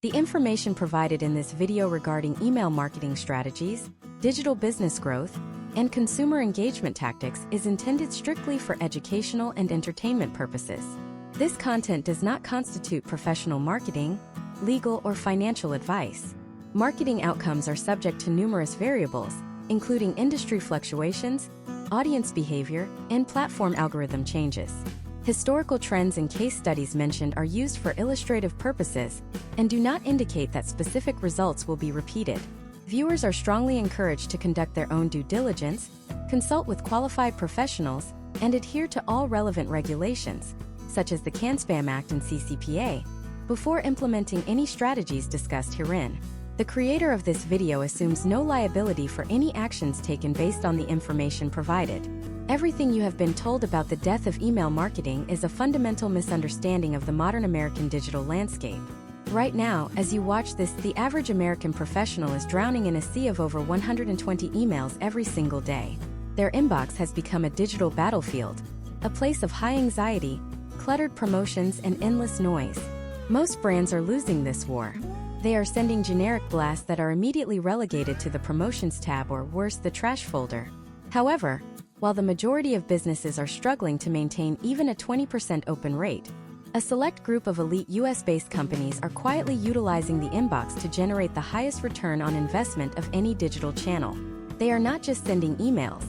The information provided in this video regarding email marketing strategies, digital business growth, and consumer engagement tactics is intended strictly for educational and entertainment purposes. This content does not constitute professional marketing, legal, or financial advice. Marketing outcomes are subject to numerous variables, including industry fluctuations, audience behavior, and platform algorithm changes. Historical trends and case studies mentioned are used for illustrative purposes and do not indicate that specific results will be repeated. Viewers are strongly encouraged to conduct their own due diligence, consult with qualified professionals, and adhere to all relevant regulations, such as the CAN-SPAM Act and CCPA, before implementing any strategies discussed herein. The creator of this video assumes no liability for any actions taken based on the information provided. Everything you have been told about the death of email marketing is a fundamental misunderstanding of the modern American digital landscape. Right now, as you watch this, the average American professional is drowning in a sea of over 120 emails every single day. Their inbox has become a digital battlefield, a place of high anxiety, cluttered promotions, and endless noise. Most brands are losing this war. They are sending generic blasts that are immediately relegated to the promotions tab or worse, the trash folder. However, while the majority of businesses are struggling to maintain even a 20% open rate, a select group of elite US-based companies are quietly utilizing the inbox to generate the highest return on investment of any digital channel. They are not just sending emails.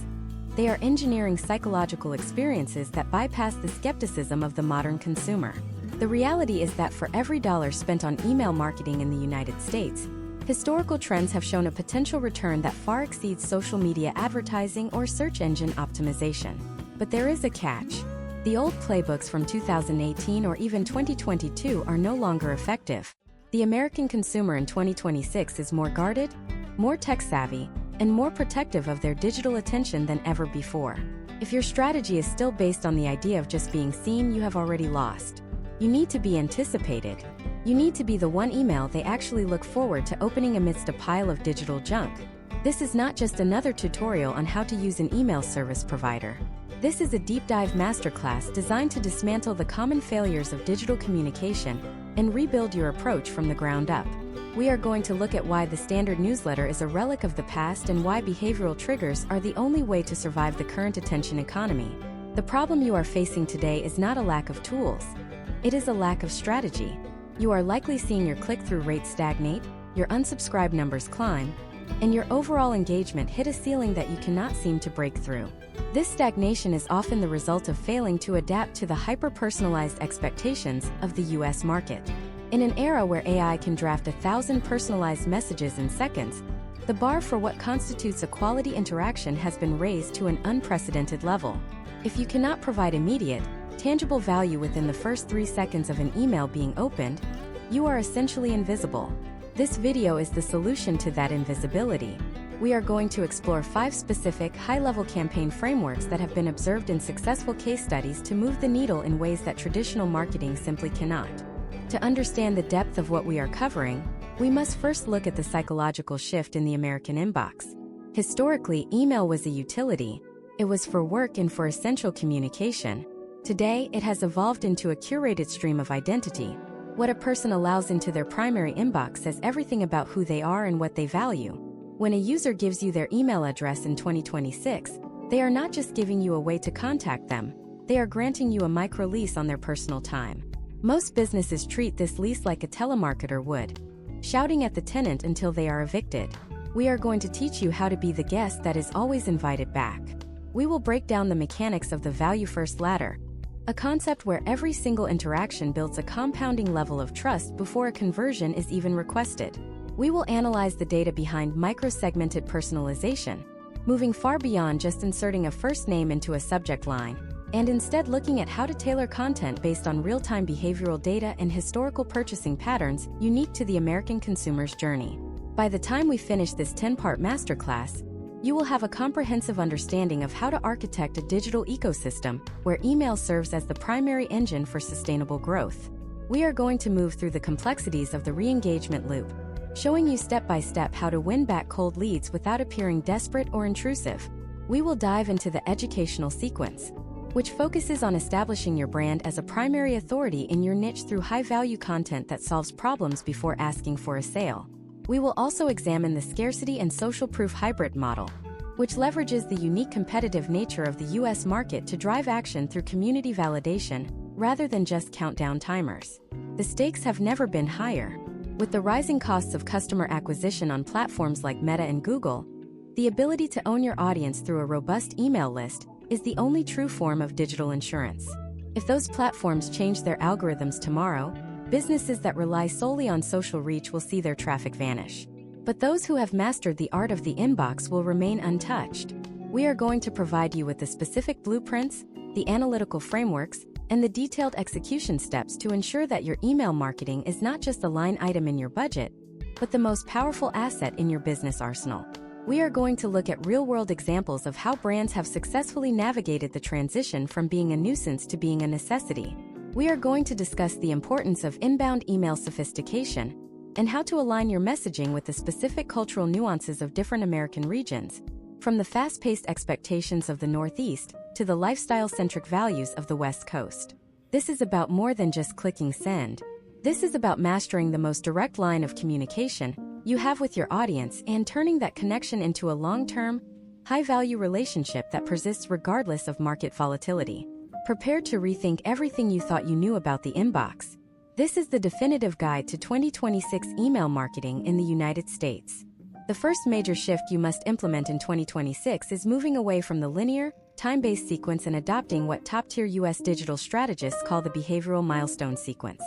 They are engineering psychological experiences that bypass the skepticism of the modern consumer. The reality is that for every dollar spent on email marketing in the United States, historical trends have shown a potential return that far exceeds social media advertising or search engine optimization. But there is a catch. The old playbooks from 2018 or even 2022 are no longer effective. The American consumer in 2026 is more guarded, more tech-savvy, and more protective of their digital attention than ever before. If your strategy is still based on the idea of just being seen, you have already lost. You need to be anticipated. You need to be the one email they actually look forward to opening amidst a pile of digital junk. This is not just another tutorial on how to use an email service provider. This is a deep dive masterclass designed to dismantle the common failures of digital communication and rebuild your approach from the ground up. We are going to look at why the standard newsletter is a relic of the past and why behavioral triggers are the only way to survive the current attention economy. The problem you are facing today is not a lack of tools. It is a lack of strategy. You are likely seeing your click-through rate stagnate, your unsubscribe numbers climb, and your overall engagement hit a ceiling that you cannot seem to break through. This stagnation is often the result of failing to adapt to the hyper-personalized expectations of the US market. In an era where AI can draft 1,000 personalized messages in seconds, the bar for what constitutes a quality interaction has been raised to an unprecedented level. If you cannot provide immediate, tangible value within the first 3 seconds of an email being opened, you are essentially invisible. This video is the solution to that invisibility. We are going to explore 5 specific, high-level campaign frameworks that have been observed in successful case studies to move the needle in ways that traditional marketing simply cannot. To understand the depth of what we are covering, we must first look at the psychological shift in the American inbox. Historically, email was a utility. It was for work and for essential communication. Today, it has evolved into a curated stream of identity. What a person allows into their primary inbox says everything about who they are and what they value. When a user gives you their email address in 2026, they are not just giving you a way to contact them, they are granting you a micro-lease on their personal time. Most businesses treat this lease like a telemarketer would, shouting at the tenant until they are evicted. We are going to teach you how to be the guest that is always invited back. We will break down the mechanics of the value-first ladder, a concept where every single interaction builds a compounding level of trust before a conversion is even requested. We will analyze the data behind micro-segmented personalization, moving far beyond just inserting a first name into a subject line, and instead looking at how to tailor content based on real-time behavioral data and historical purchasing patterns unique to the American consumer's journey. By the time we finish this 10-part masterclass, you will have a comprehensive understanding of how to architect a digital ecosystem where email serves as the primary engine for sustainable growth. We are going to move through the complexities of the re-engagement loop, showing you step-by-step how to win back cold leads without appearing desperate or intrusive. We will dive into the educational sequence, which focuses on establishing your brand as a primary authority in your niche through high-value content that solves problems before asking for a sale. We will also examine the scarcity and social proof hybrid model, which leverages the unique competitive nature of the US market to drive action through community validation, rather than just countdown timers. The stakes have never been higher. With the rising costs of customer acquisition on platforms like Meta and Google, the ability to own your audience through a robust email list is the only true form of digital insurance. If those platforms change their algorithms tomorrow, businesses that rely solely on social reach will see their traffic vanish. But those who have mastered the art of the inbox will remain untouched. We are going to provide you with the specific blueprints, the analytical frameworks, and the detailed execution steps to ensure that your email marketing is not just a line item in your budget, but the most powerful asset in your business arsenal. We are going to look at real-world examples of how brands have successfully navigated the transition from being a nuisance to being a necessity. We are going to discuss the importance of inbound email sophistication and how to align your messaging with the specific cultural nuances of different American regions, from the fast-paced expectations of the Northeast to the lifestyle-centric values of the West Coast. This is about more than just clicking send. This is about mastering the most direct line of communication you have with your audience and turning that connection into a long-term, high-value relationship that persists regardless of market volatility. Prepare to rethink everything you thought you knew about the inbox. This is the definitive guide to 2026 email marketing in the United States. The first major shift you must implement in 2026 is moving away from the linear, time-based sequence and adopting what top-tier US digital strategists call the behavioral milestone sequence.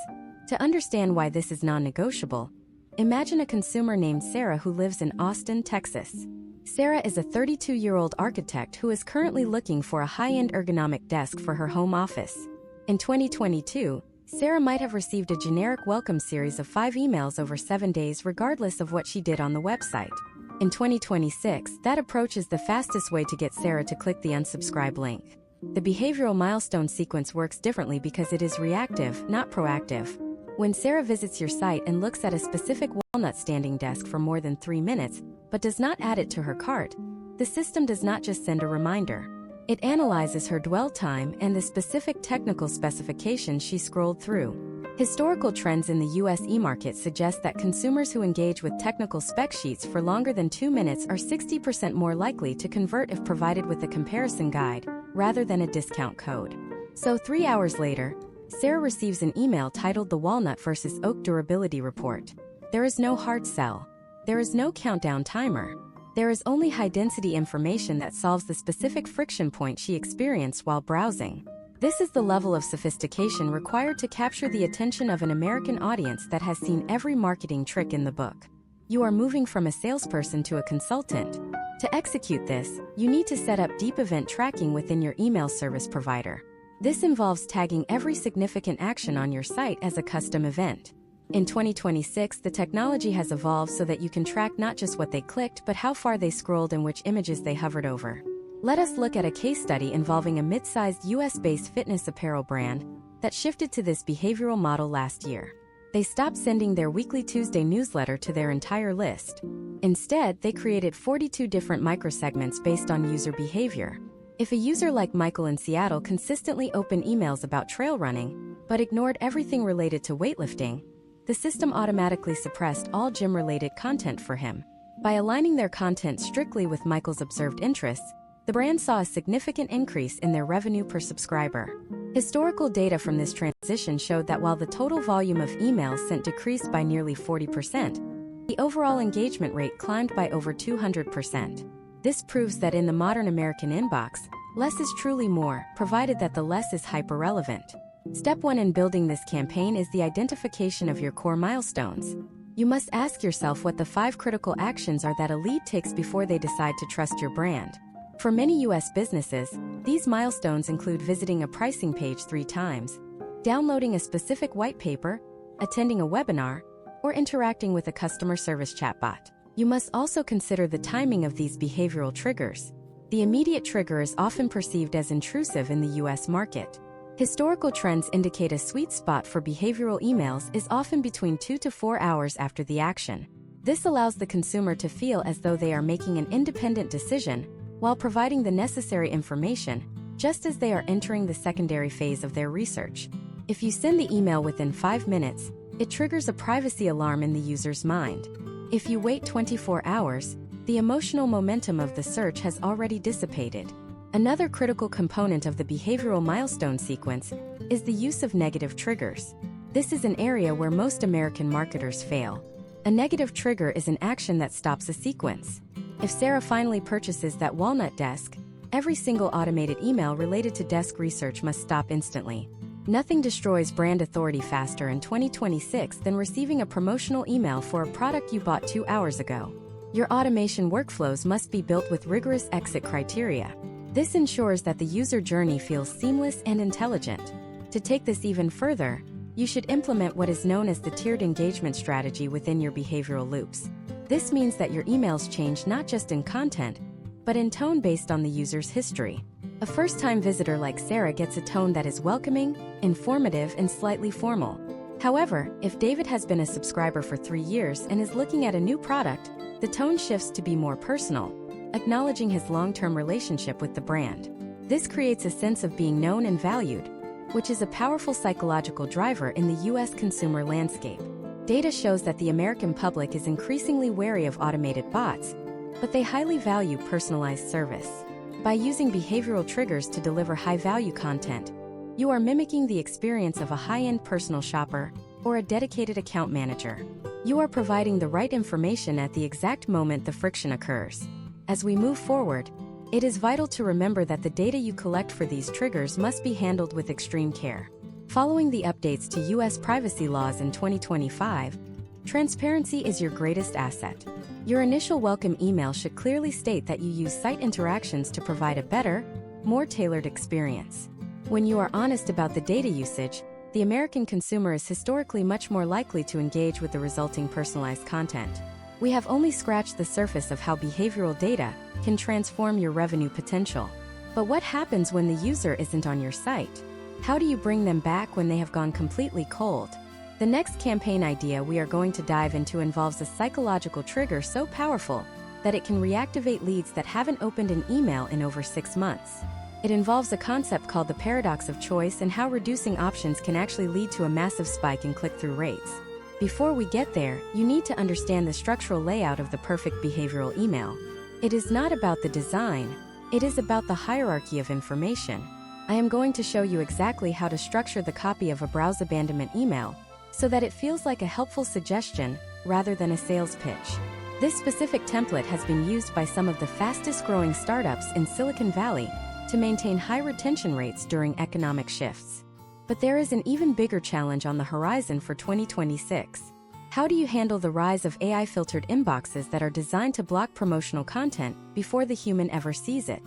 To understand why this is non-negotiable, imagine a consumer named Sarah who lives in Austin, Texas. Sarah is a 32-year-old architect who is currently looking for a high-end ergonomic desk for her home office. In 2022, Sarah might have received a generic welcome series of 5 emails over 7 days regardless of what she did on the website. In 2026, that approach is the fastest way to get Sarah to click the unsubscribe link. The behavioral milestone sequence works differently because it is reactive, not proactive. When Sarah visits your site and looks at a specific walnut standing desk for more than 3 minutes, but does not add it to her cart, the system does not just send a reminder. It analyzes her dwell time and the specific technical specifications she scrolled through. Historical trends in the US e-market suggest that consumers who engage with technical spec sheets for longer than 2 minutes are 60% more likely to convert if provided with a comparison guide, rather than a discount code. So 3 hours later, Sarah receives an email titled The Walnut vs. Oak Durability Report. There is no hard sell. There is no countdown timer. There is only high-density information that solves the specific friction point she experienced while browsing. This is the level of sophistication required to capture the attention of an American audience that has seen every marketing trick in the book. You are moving from a salesperson to a consultant. To execute this, you need to set up deep event tracking within your email service provider. This involves tagging every significant action on your site as a custom event. In 2026, the technology has evolved so that you can track not just what they clicked but how far they scrolled and which images they hovered over. Let us look at a case study involving a mid-sized US-based fitness apparel brand that shifted to this behavioral model last year. They stopped sending their weekly Tuesday newsletter to their entire list. Instead, they created 42 different microsegments based on user behavior. If a user like Michael in Seattle consistently opened emails about trail running, but ignored everything related to weightlifting, the system automatically suppressed all gym-related content for him. By aligning their content strictly with Michael's observed interests, the brand saw a significant increase in their revenue per subscriber. Historical data from this transition showed that while the total volume of emails sent decreased by nearly 40%, the overall engagement rate climbed by over 200%. This proves that in the modern American inbox, less is truly more, provided that the less is hyper-relevant. Step 1 in building this campaign is the identification of your core milestones. You must ask yourself what the 5 critical actions are that a lead takes before they decide to trust your brand. For many US businesses, these milestones include visiting a pricing page 3 times, downloading a specific white paper, attending a webinar, or interacting with a customer service chatbot. You must also consider the timing of these behavioral triggers. The immediate trigger is often perceived as intrusive in the US market. Historical trends indicate a sweet spot for behavioral emails is often between 2 to 4 hours after the action. This allows the consumer to feel as though they are making an independent decision while providing the necessary information, just as they are entering the secondary phase of their research. If you send the email within 5 minutes, it triggers a privacy alarm in the user's mind. If you wait 24 hours, the emotional momentum of the search has already dissipated. Another critical component of the behavioral milestone sequence is the use of negative triggers. This is an area where most American marketers fail. A negative trigger is an action that stops a sequence. If Sarah finally purchases that walnut desk, every single automated email related to desk research must stop instantly. Nothing destroys brand authority faster in 2026 than receiving a promotional email for a product you bought 2 hours ago. Your automation workflows must be built with rigorous exit criteria. This ensures that the user journey feels seamless and intelligent. To take this even further, you should implement what is known as the tiered engagement strategy within your behavioral loops. This means that your emails change not just in content, but in tone based on the user's history. A first-time visitor like Sarah gets a tone that is welcoming, informative, and slightly formal. However, if David has been a subscriber for 3 years and is looking at a new product, the tone shifts to be more personal, acknowledging his long-term relationship with the brand. This creates a sense of being known and valued, which is a powerful psychological driver in the U.S. consumer landscape. Data shows that the American public is increasingly wary of automated bots, but they highly value personalized service. By using behavioral triggers to deliver high-value content, you are mimicking the experience of a high-end personal shopper or a dedicated account manager. You are providing the right information at the exact moment the friction occurs. As we move forward, it is vital to remember that the data you collect for these triggers must be handled with extreme care. Following the updates to U.S. privacy laws in 2025, transparency is your greatest asset. Your initial welcome email should clearly state that you use site interactions to provide a better, more tailored experience. When you are honest about the data usage, the American consumer is historically much more likely to engage with the resulting personalized content. We have only scratched the surface of how behavioral data can transform your revenue potential. But what happens when the user isn't on your site? How do you bring them back when they have gone completely cold? The next campaign idea we are going to dive into involves a psychological trigger so powerful that it can reactivate leads that haven't opened an email in over 6 months. It involves a concept called the paradox of choice and how reducing options can actually lead to a massive spike in click-through rates. Before we get there, you need to understand the structural layout of the perfect behavioral email. It is not about the design, it is about the hierarchy of information. I am going to show you exactly how to structure the copy of a browse abandonment email so that it feels like a helpful suggestion rather than a sales pitch. This specific template has been used by some of the fastest-growing startups in Silicon Valley to maintain high retention rates during economic shifts. But there is an even bigger challenge on the horizon for 2026. How do you handle the rise of AI-filtered inboxes that are designed to block promotional content before the human ever sees it?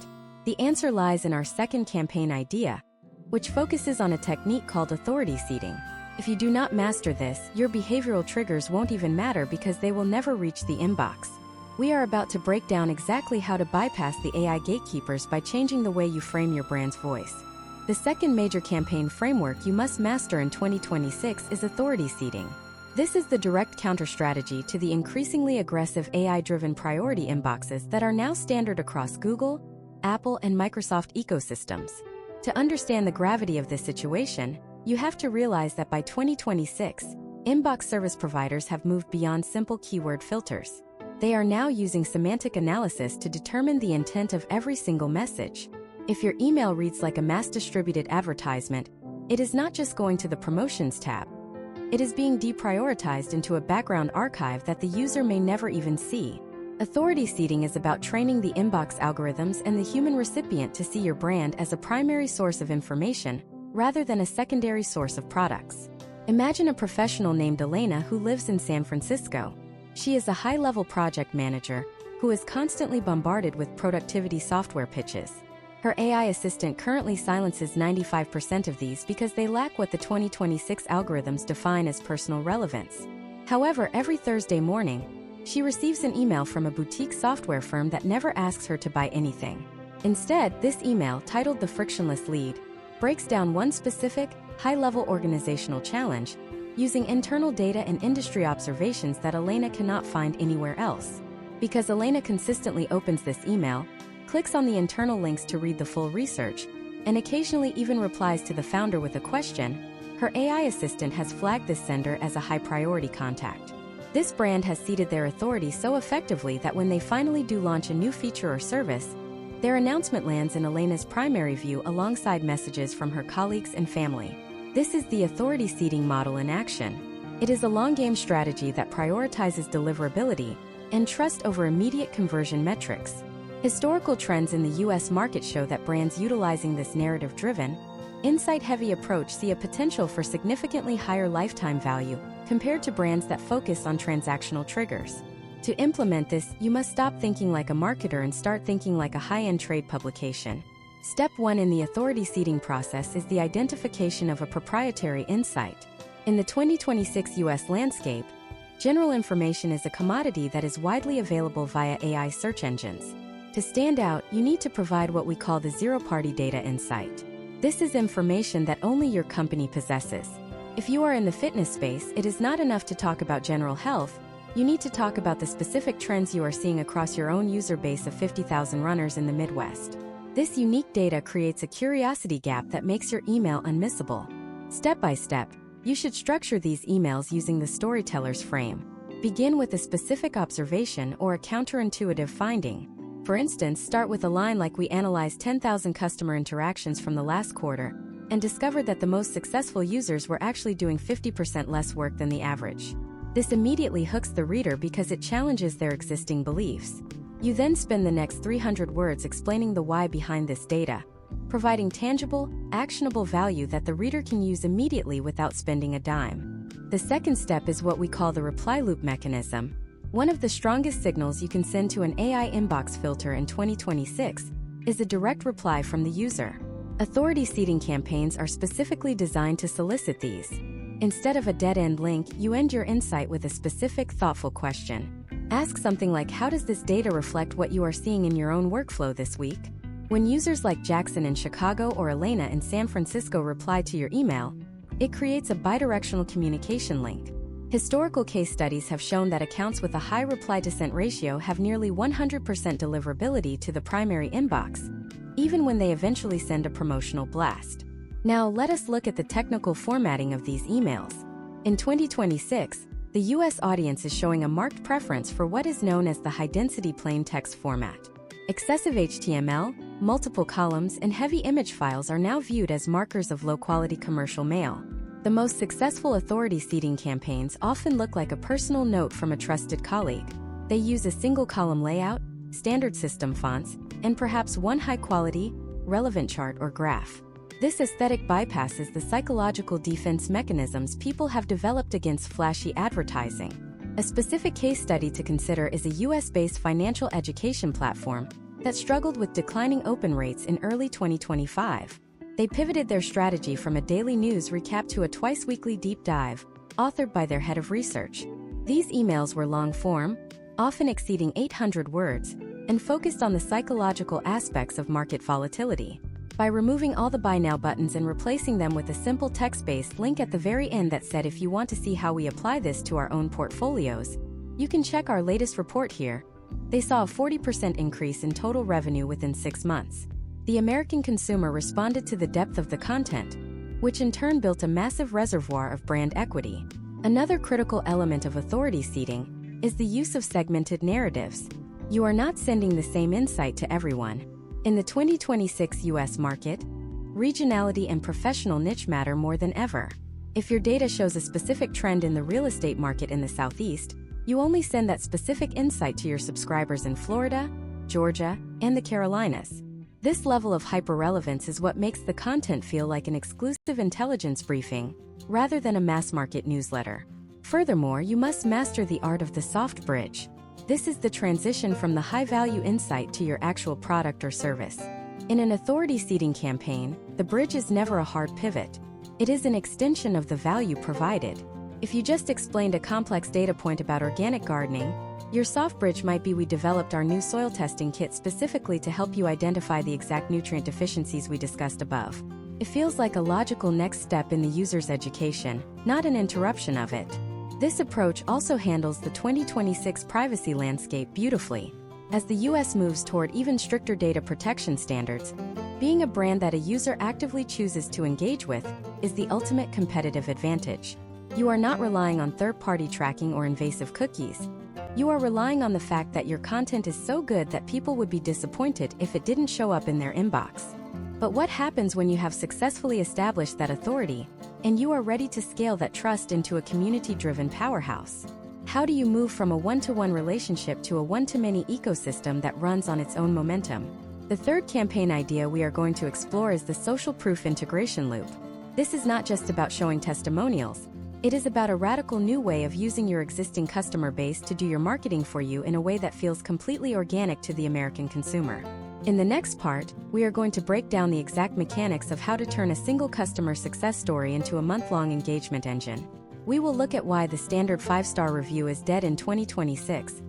The answer lies in our second campaign idea, which focuses on a technique called authority seeding. If you do not master this, your behavioral triggers won't even matter because they will never reach the inbox. We are about to break down exactly how to bypass the AI gatekeepers by changing the way you frame your brand's voice. The second major campaign framework you must master in 2026 is authority seeding. This is the direct counter-strategy to the increasingly aggressive AI-driven priority inboxes that are now standard across Google, Apple, and Microsoft ecosystems. To understand the gravity of this situation, you have to realize that by 2026, inbox service providers have moved beyond simple keyword filters. They are now using semantic analysis to determine the intent of every single message. If your email reads like a mass-distributed advertisement, it is not just going to the Promotions tab. It is being deprioritized into a background archive that the user may never even see. Authority seeding is about training the inbox algorithms and the human recipient to see your brand as a primary source of information rather than a secondary source of products. Imagine a professional named Elena who lives in San Francisco. She is a high-level project manager who is constantly bombarded with productivity software pitches. Her AI assistant currently silences 95% of these because they lack what the 2026 algorithms define as personal relevance. However, every Thursday morning, she receives an email from a boutique software firm that never asks her to buy anything. Instead, this email, titled The Frictionless Lead, breaks down one specific, high-level organizational challenge using internal data and industry observations that Elena cannot find anywhere else. Because Elena consistently opens this email, clicks on the internal links to read the full research, and occasionally even replies to the founder with a question, her AI assistant has flagged this sender as a high-priority contact. This brand has seeded their authority so effectively that when they finally do launch a new feature or service, their announcement lands in Elena's primary view alongside messages from her colleagues and family. This is the authority seeding model in action. It is a long-game strategy that prioritizes deliverability and trust over immediate conversion metrics. Historical trends in the U.S. market show that brands utilizing this narrative-driven, insight-heavy approach see a potential for significantly higher lifetime value compared to brands that focus on transactional triggers. To implement this, you must stop thinking like a marketer and start thinking like a high-end trade publication. Step 1 in the authority seeding process is the identification of a proprietary insight. In the 2026 U.S. landscape, general information is a commodity that is widely available via AI search engines. To stand out, you need to provide what we call the zero-party data insight. This is information that only your company possesses. If you are in the fitness space, it is not enough to talk about general health. You need to talk about the specific trends you are seeing across your own user base of 50,000 runners in the Midwest. This unique data creates a curiosity gap that makes your email unmissable. Step by step, you should structure these emails using the storyteller's frame. Begin with a specific observation or a counterintuitive finding. For instance, start with a line like, "We analyzed 10,000 customer interactions from the last quarter and discovered that the most successful users were actually doing 50% less work than the average." This immediately hooks the reader because it challenges their existing beliefs. You then spend the next 300 words explaining the why behind this data, providing tangible, actionable value that the reader can use immediately without spending a dime. The second step is what we call the reply loop mechanism. One of the strongest signals you can send to an AI inbox filter in 2026 is a direct reply from the user. Authority seeding campaigns are specifically designed to solicit these. Instead of a dead-end link, you end your insight with a specific, thoughtful question. Ask something like, "How does this data reflect what you are seeing in your own workflow this week?" When users like Jackson in Chicago or Elena in San Francisco reply to your email, it creates a bidirectional communication link. Historical case studies have shown that accounts with a high reply-to-sent ratio have nearly 100% deliverability to the primary inbox, even when they eventually send a promotional blast. Now, let us look at the technical formatting of these emails. In 2026, the U.S. audience is showing a marked preference for what is known as the high-density plain text format. Excessive HTML, multiple columns, and heavy image files are now viewed as markers of low-quality commercial mail. The most successful authority seeding campaigns often look like a personal note from a trusted colleague. They use a single-column layout, standard system fonts, and perhaps one high-quality, relevant chart or graph. This aesthetic bypasses the psychological defense mechanisms people have developed against flashy advertising. A specific case study to consider is a US-based financial education platform that struggled with declining open rates in early 2025. They pivoted their strategy from a daily news recap to a twice-weekly deep dive, authored by their head of research. These emails were long-form, often exceeding 800 words, and focused on the psychological aspects of market volatility. By removing all the Buy Now buttons and replacing them with a simple text-based link at the very end that said, "If you want to see how we apply this to our own portfolios, you can check our latest report here," they saw a 40% increase in total revenue within 6 months. The American consumer responded to the depth of the content, which in turn built a massive reservoir of brand equity. Another critical element of authority seeding is the use of segmented narratives. You are not sending the same insight to everyone. In the 2026 US market, regionality and professional niche matter more than ever. If your data shows a specific trend in the real estate market in the Southeast, you only send that specific insight to your subscribers in Florida, Georgia, and the Carolinas. This level of hyperrelevance is what makes the content feel like an exclusive intelligence briefing, rather than a mass-market newsletter. Furthermore, you must master the art of the soft bridge. This is the transition from the high-value insight to your actual product or service. In an authority seeding campaign, the bridge is never a hard pivot. It is an extension of the value provided. If you just explained a complex data point about organic gardening, your soft bridge might be, "We developed our new soil testing kit specifically to help you identify the exact nutrient deficiencies we discussed above." It feels like a logical next step in the user's education, not an interruption of it. This approach also handles the 2026 privacy landscape beautifully. As the US moves toward even stricter data protection standards, being a brand that a user actively chooses to engage with is the ultimate competitive advantage. You are not relying on third-party tracking or invasive cookies. You are relying on the fact that your content is so good that people would be disappointed if it didn't show up in their inbox. But what happens when you have successfully established that authority, and you are ready to scale that trust into a community-driven powerhouse? How do you move from a one-to-one relationship to a one-to-many ecosystem that runs on its own momentum? The third campaign idea we are going to explore is the social proof integration loop. This is not just about showing testimonials. It is about a radical new way of using your existing customer base to do your marketing for you in a way that feels completely organic to the American consumer. In the next part, we are going to break down the exact mechanics of how to turn a single customer success story into a month-long engagement engine. We will look at why the standard 5-star review is dead in 2026,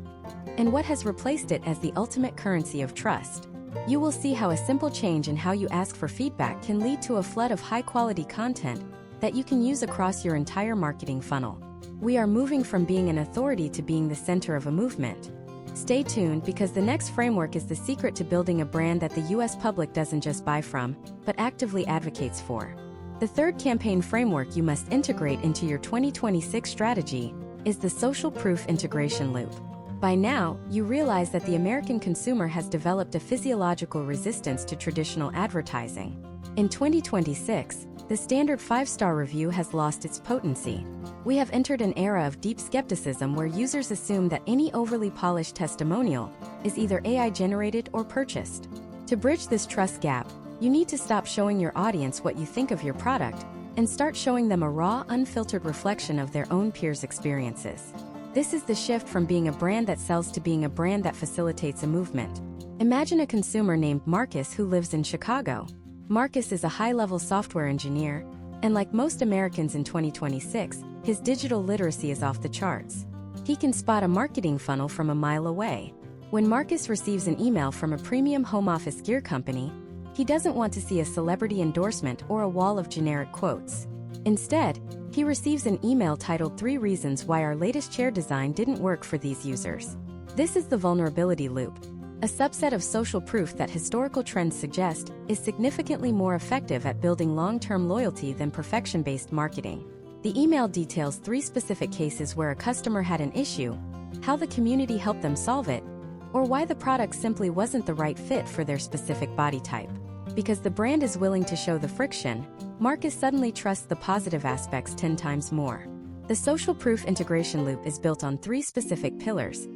and what has replaced it as the ultimate currency of trust. You will see how a simple change in how you ask for feedback can lead to a flood of high-quality content that you can use across your entire marketing funnel. We are moving from being an authority to being the center of a movement. Stay tuned, because the next framework is the secret to building a brand that the US public doesn't just buy from, but actively advocates for. The third campaign framework you must integrate into your 2026 strategy is the social proof integration loop. By now, you realize that the American consumer has developed a physiological resistance to traditional advertising. In 2026, the standard 5-star review has lost its potency. We have entered an era of deep skepticism where users assume that any overly polished testimonial is either AI-generated or purchased. To bridge this trust gap, you need to stop showing your audience what you think of your product and start showing them a raw, unfiltered reflection of their own peers' experiences. This is the shift from being a brand that sells to being a brand that facilitates a movement. Imagine a consumer named Marcus who lives in Chicago. Marcus is a high-level software engineer, and like most Americans in 2026, his digital literacy is off the charts. He can spot a marketing funnel from a mile away. When Marcus receives an email from a premium home office gear company, he doesn't want to see a celebrity endorsement or a wall of generic quotes. Instead, he receives an email titled 3 Reasons Why Our Latest Chair Design Didn't Work for These Users. This is the vulnerability loop, a subset of social proof that historical trends suggest is significantly more effective at building long-term loyalty than perfection-based marketing. The email details 3 specific cases where a customer had an issue, how the community helped them solve it, or why the product simply wasn't the right fit for their specific body type. Because the brand is willing to show the friction, Marcus suddenly trusts the positive aspects 10 times more. The social proof integration loop is built on 3 specific pillars: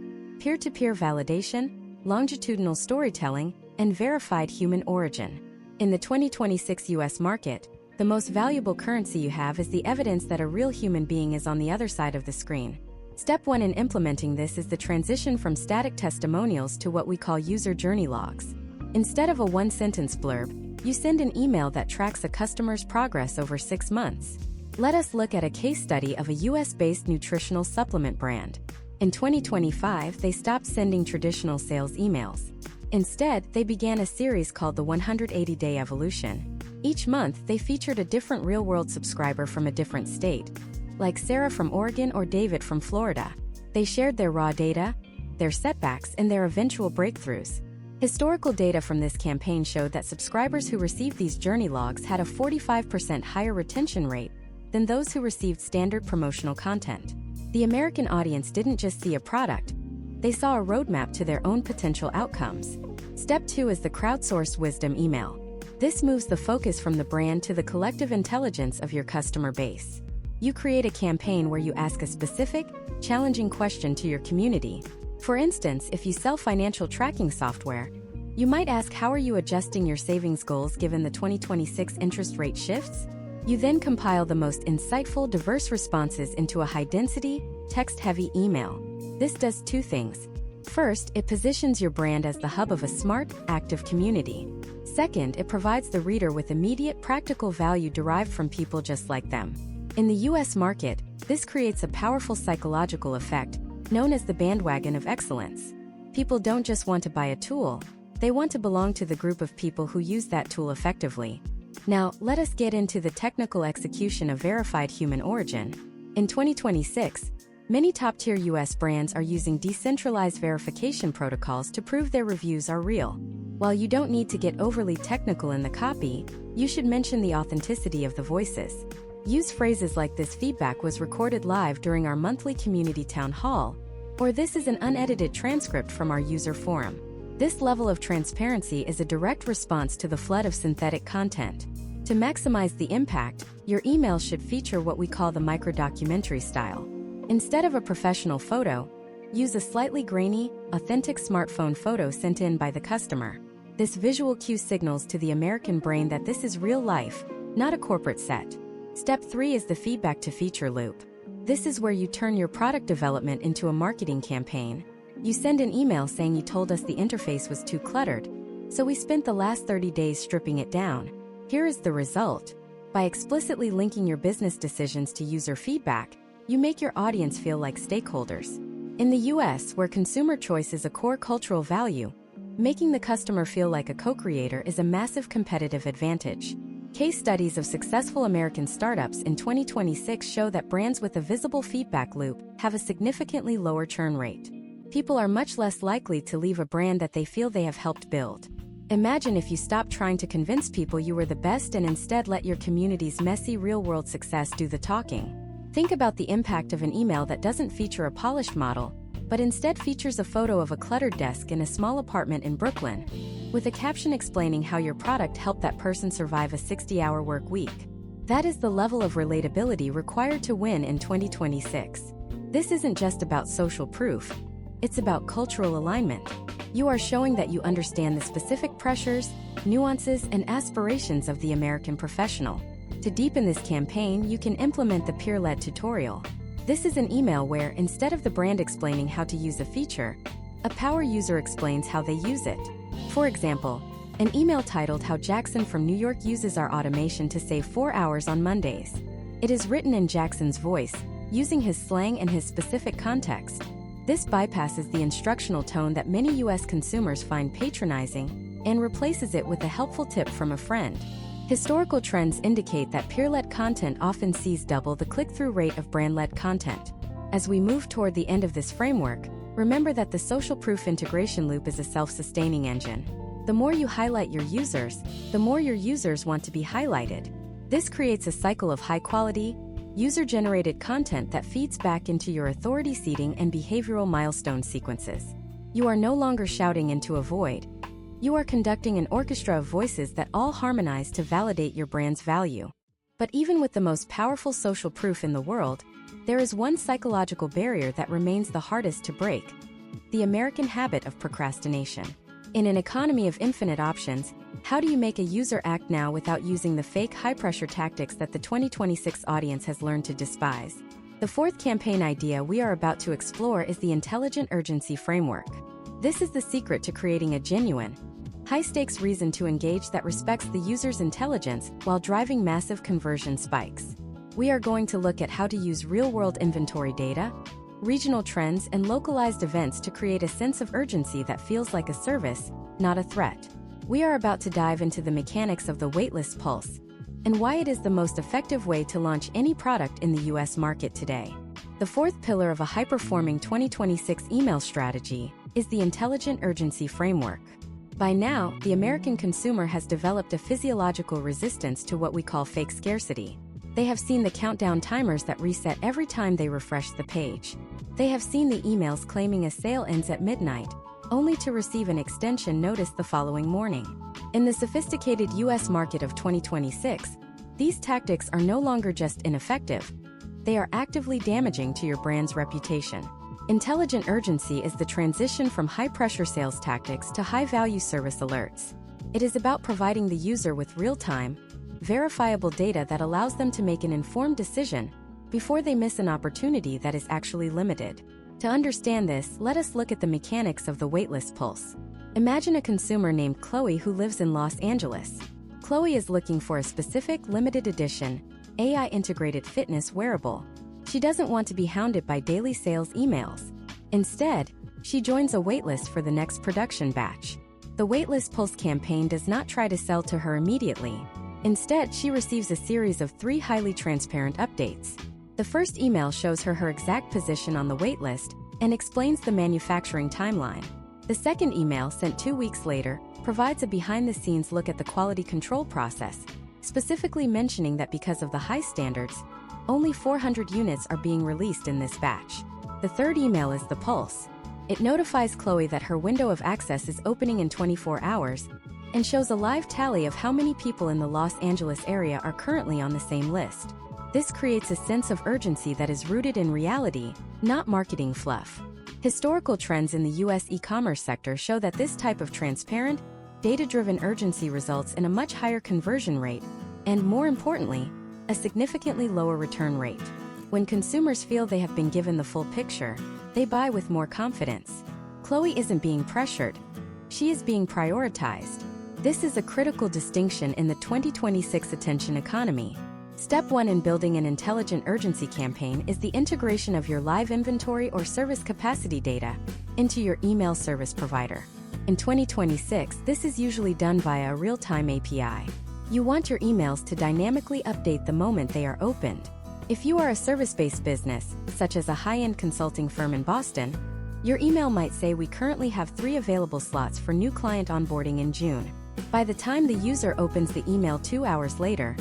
peer-to-peer validation, longitudinal storytelling, and verified human origin. In the 2026 US market, the most valuable currency you have is the evidence that a real human being is on the other side of the screen. Step 1 in implementing this is the transition from static testimonials to what we call user journey logs. Instead of a one-sentence blurb, you send an email that tracks a customer's progress over 6 months. Let us look at a case study of a US-based nutritional supplement brand. In 2025, they stopped sending traditional sales emails. Instead, they began a series called the 180-Day Evolution. Each month, they featured a different real-world subscriber from a different state, like Sarah from Oregon or David from Florida. They shared their raw data, their setbacks, and their eventual breakthroughs. Historical data from this campaign showed that subscribers who received these journey logs had a 45% higher retention rate than those who received standard promotional content. The American audience didn't just see a product, they saw a roadmap to their own potential outcomes. Step 2 is the crowdsourced wisdom email. This moves the focus from the brand to the collective intelligence of your customer base. You create a campaign where you ask a specific, challenging question to your community. For instance, if you sell financial tracking software, you might ask, how are you adjusting your savings goals given the 2026 interest rate shifts? You then compile the most insightful, diverse responses into a high-density, text-heavy email. This does 2 things. First, it positions your brand as the hub of a smart, active community. Second, it provides the reader with immediate, practical value derived from people just like them. In the US market, this creates a powerful psychological effect, known as the bandwagon of excellence. People don't just want to buy a tool, they want to belong to the group of people who use that tool effectively. Now, let us get into the technical execution of verified human origin. In 2026, Many top-tier US brands are using decentralized verification protocols to prove their reviews are real. While you don't need to get overly technical in the copy, you should mention the authenticity of the voices. Use phrases like "this feedback was recorded live during our monthly community town hall," or "this is an unedited transcript from our user forum." This level of transparency is a direct response to the flood of synthetic content. To maximize the impact, your email should feature what we call the micro-documentary style. Instead of a professional photo, use a slightly grainy, authentic smartphone photo sent in by the customer. This visual cue signals to the American brain that this is real life, not a corporate set. Step 3 is the feedback to feature loop. This is where you turn your product development into a marketing campaign. You send an email saying you told us the interface was too cluttered, so we spent the last 30 days stripping it down. Here is the result. By explicitly linking your business decisions to user feedback, you make your audience feel like stakeholders. In the US, where consumer choice is a core cultural value, making the customer feel like a co-creator is a massive competitive advantage. Case studies of successful American startups in 2026 show that brands with a visible feedback loop have a significantly lower churn rate. People are much less likely to leave a brand that they feel they have helped build. Imagine if you stopped trying to convince people you were the best and instead let your community's messy real-world success do the talking. Think about the impact of an email that doesn't feature a polished model, but instead features a photo of a cluttered desk in a small apartment in Brooklyn, with a caption explaining how your product helped that person survive a 60-hour work week. That is the level of relatability required to win in 2026. This isn't just about social proof, it's about cultural alignment. You are showing that you understand the specific pressures, nuances, and aspirations of the American professional. To deepen this campaign, you can implement the peer-led tutorial. This is an email where, instead of the brand explaining how to use a feature, a power user explains how they use it. For example, an email titled "How Jackson from New York Uses Our Automation to Save 4 Hours on Mondays." It is written in Jackson's voice, using his slang and his specific context. This bypasses the instructional tone that many US consumers find patronizing and replaces it with a helpful tip from a friend. Historical trends indicate that peer-led content often sees double the click-through rate of brand-led content. As we move toward the end of this framework, remember that the social proof integration loop is a self-sustaining engine. The more you highlight your users, the more your users want to be highlighted. This creates a cycle of high-quality, user-generated content that feeds back into your authority seeding and behavioral milestone sequences. You are no longer shouting into a void. You are conducting an orchestra of voices that all harmonize to validate your brand's value. But even with the most powerful social proof in the world, there is one psychological barrier that remains the hardest to break: the American habit of procrastination. In an economy of infinite options, how do you make a user act now without using the fake high-pressure tactics that the 2026 audience has learned to despise? The fourth campaign idea we are about to explore is the intelligent urgency framework. This is the secret to creating a genuine, high-stakes reason to engage that respects the user's intelligence while driving massive conversion spikes. We are going to look at how to use real-world inventory data, regional trends, and localized events to create a sense of urgency that feels like a service, not a threat. We are about to dive into the mechanics of the waitlist pulse and why it is the most effective way to launch any product in the US market today. The fourth pillar of a high-performing 2026 email strategy is the intelligent urgency framework. By now, the American consumer has developed a physiological resistance to what we call fake scarcity. They have seen the countdown timers that reset every time they refresh the page. They have seen the emails claiming a sale ends at midnight, only to receive an extension notice the following morning. In the sophisticated US market of 2026, these tactics are no longer just ineffective, they are actively damaging to your brand's reputation. Intelligent urgency is the transition from high-pressure sales tactics to high-value service alerts. It is about providing the user with real-time, verifiable data that allows them to make an informed decision before they miss an opportunity that is actually limited. To understand this, let us look at the mechanics of the waitlist pulse. Imagine a consumer named Chloe who lives in Los Angeles. Chloe is looking for a specific limited edition, AI-integrated fitness wearable. She doesn't want to be hounded by daily sales emails. Instead, she joins a waitlist for the next production batch. The waitlist pulse campaign does not try to sell to her immediately. Instead, she receives a series of 3 highly transparent updates. The first email shows her exact position on the waitlist and explains the manufacturing timeline. The second email, sent 2 weeks later, provides a behind-the-scenes look at the quality control process, specifically mentioning that because of the high standards, only 400 units are being released in this batch. The third email is the pulse. It notifies Chloe that her window of access is opening in 24 hours and shows a live tally of how many people in the Los Angeles area are currently on the same list. This creates a sense of urgency that is rooted in reality, not marketing fluff. Historical trends in the U.S. e-commerce sector show that this type of transparent, data-driven urgency results in a much higher conversion rate and, more importantly, a significantly lower return rate. When consumers feel they have been given the full picture, they buy with more confidence. Chloe isn't being pressured. She is being prioritized. This is a critical distinction in the 2026 attention economy. Step 1 in building an intelligent urgency campaign is the integration of your live inventory or service capacity data into your email service provider. In 2026, this is usually done via a real-time API. You want your emails to dynamically update the moment they are opened. If you are a service-based business, such as a high-end consulting firm in Boston, your email might say, "We currently have 3 available slots for new client onboarding in June." By the time the user opens the email 2 hours later,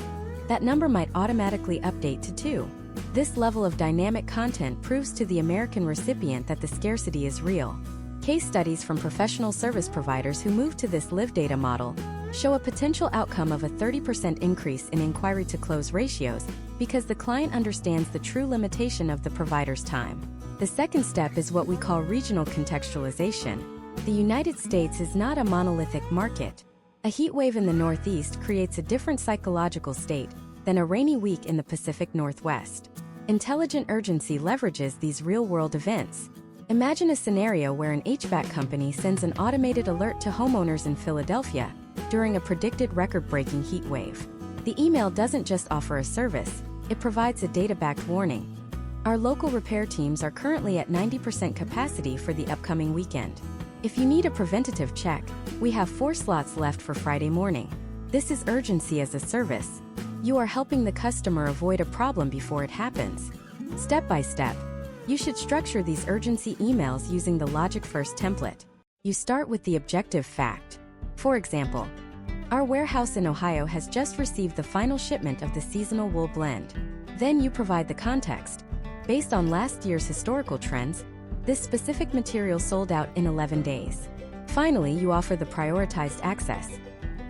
that number might automatically update to 2. This level of dynamic content proves to the American recipient that the scarcity is real. Case studies from professional service providers who moved to this live data model show a potential outcome of a 30% increase in inquiry-to-close ratios because the client understands the true limitation of the provider's time. The second step is what we call regional contextualization. The United States is not a monolithic market. A heat wave in the Northeast creates a different psychological state than a rainy week in the Pacific Northwest. Intelligent urgency leverages these real-world events. Imagine a scenario where an HVAC company sends an automated alert to homeowners in Philadelphia during a predicted record-breaking heat wave. The email doesn't just offer a service, it provides a data-backed warning. Our local repair teams are currently at 90% capacity for the upcoming weekend. If you need a preventative check, we have 4 slots left for Friday morning. This is urgency as a service. You are helping the customer avoid a problem before it happens. Step by step, you should structure these urgency emails using the Logic First template. You start with the objective fact. For example, our warehouse in Ohio has just received the final shipment of the seasonal wool blend. Then you provide the context. Based on last year's historical trends, this specific material sold out in 11 days. Finally, you offer the prioritized access.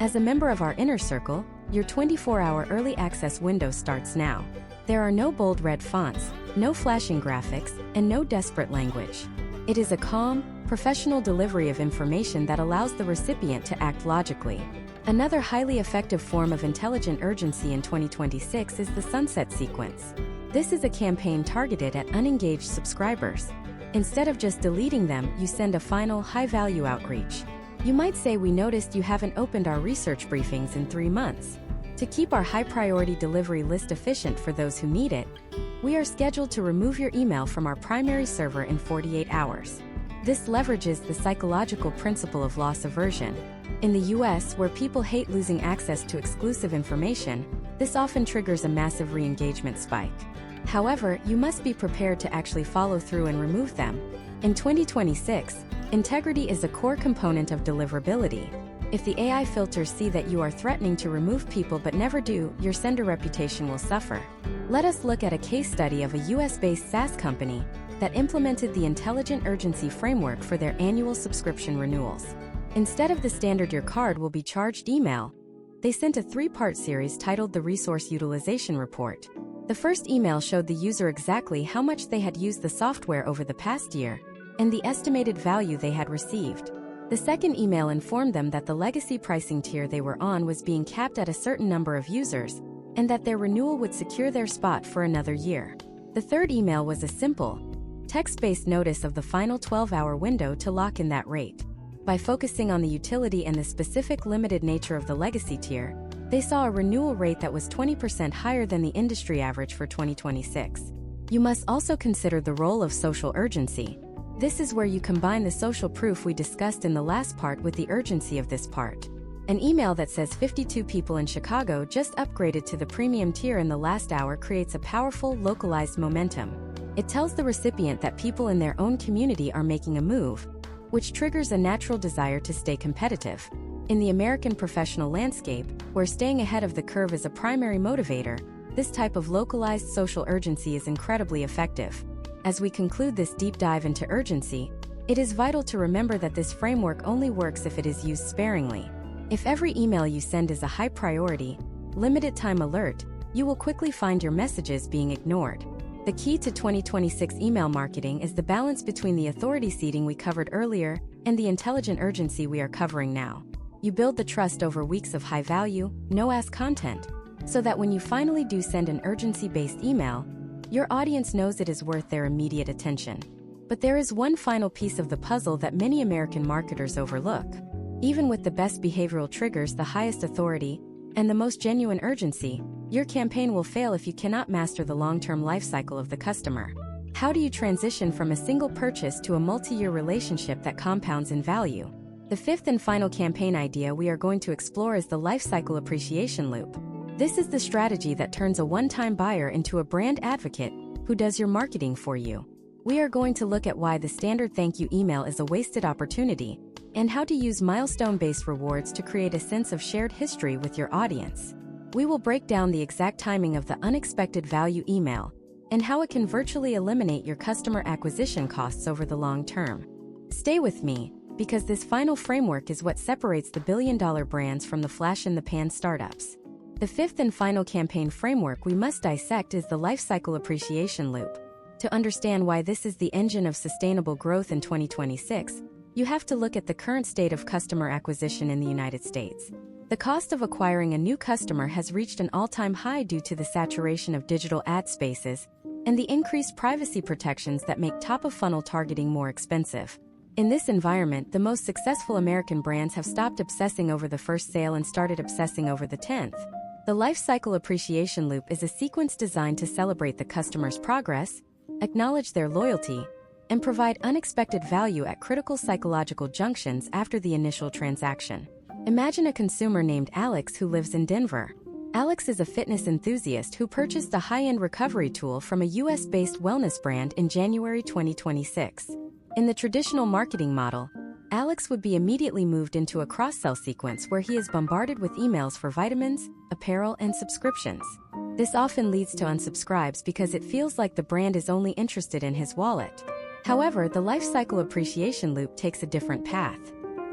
As a member of our inner circle, your 24-hour early access window starts now. There are no bold red fonts, no flashing graphics, and no desperate language. It is a calm, professional delivery of information that allows the recipient to act logically. Another highly effective form of intelligent urgency in 2026 is the sunset sequence. This is a campaign targeted at unengaged subscribers. Instead of just deleting them, you send a final, high-value outreach. You might say, "We noticed you haven't opened our research briefings in 3 months. To keep our high-priority delivery list efficient for those who need it, we are scheduled to remove your email from our primary server in 48 hours. This leverages the psychological principle of loss aversion. In the US, where people hate losing access to exclusive information, this often triggers a massive re-engagement spike. However, you must be prepared to actually follow through and remove them. In 2026, integrity is a core component of deliverability. If the AI filters see that you are threatening to remove people but never do, your sender reputation will suffer. Let us look at a case study of a US-based SaaS company that implemented the intelligent urgency framework for their annual subscription renewals. Instead of the standard "your card will be charged" email, they sent a 3-part series titled the Resource Utilization Report. The first email showed the user exactly how much they had used the software over the past year and the estimated value they had received. The second email informed them that the legacy pricing tier they were on was being capped at a certain number of users and that their renewal would secure their spot for another year. The third email was a simple, text-based notice of the final 12-hour window to lock in that rate. By focusing on the utility and the specific limited nature of the legacy tier, they saw a renewal rate that was 20% higher than the industry average for 2026. You must also consider the role of social urgency. This is where you combine the social proof we discussed in the last part with the urgency of this part. An email that says 52 people in Chicago just upgraded to the premium tier in the last hour creates a powerful, localized momentum. It tells the recipient that people in their own community are making a move, which triggers a natural desire to stay competitive. In the American professional landscape, where staying ahead of the curve is a primary motivator, this type of localized social urgency is incredibly effective. As we conclude this deep dive into urgency, it is vital to remember that this framework only works if it is used sparingly. If every email you send is a high priority, limited time alert, you will quickly find your messages being ignored. The key to 2026 email marketing is the balance between the authority seeding we covered earlier and the intelligent urgency we are covering now. You build the trust over weeks of high-value, no-ask content, so that when you finally do send an urgency-based email, your audience knows it is worth their immediate attention. But there is one final piece of the puzzle that many American marketers overlook. Even with the best behavioral triggers, the highest authority, and the most genuine urgency, your campaign will fail if you cannot master the long-term life cycle of the customer. How do you transition from a single purchase to a multi-year relationship that compounds in value? The fifth and final campaign idea we are going to explore is the life cycle appreciation loop. This is the strategy that turns a one-time buyer into a brand advocate who does your marketing for you. We are going to look at why the standard thank you email is a wasted opportunity, and how to use milestone-based rewards to create a sense of shared history with your audience. We will break down the exact timing of the unexpected value email, and how it can virtually eliminate your customer acquisition costs over the long term. Stay with me, because this final framework is what separates the billion-dollar brands from the flash-in-the-pan startups. The fifth and final campaign framework we must dissect is the lifecycle appreciation loop. To understand why this is the engine of sustainable growth in 2026, you have to look at the current state of customer acquisition in the United States. The cost of acquiring a new customer has reached an all-time high due to the saturation of digital ad spaces and the increased privacy protections that make top-of-funnel targeting more expensive. In this environment, the most successful American brands have stopped obsessing over the first sale and started obsessing over the 10th. The life cycle appreciation loop is a sequence designed to celebrate the customer's progress, acknowledge their loyalty, and provide unexpected value at critical psychological junctions after the initial transaction. Imagine a consumer named Alex who lives in Denver. Alex is a fitness enthusiast who purchased a high-end recovery tool from a US-based wellness brand in January 2026. In the traditional marketing model, Alex would be immediately moved into a cross-sell sequence where he is bombarded with emails for vitamins, apparel, and subscriptions. This often leads to unsubscribes because it feels like the brand is only interested in his wallet. However, the lifecycle appreciation loop takes a different path.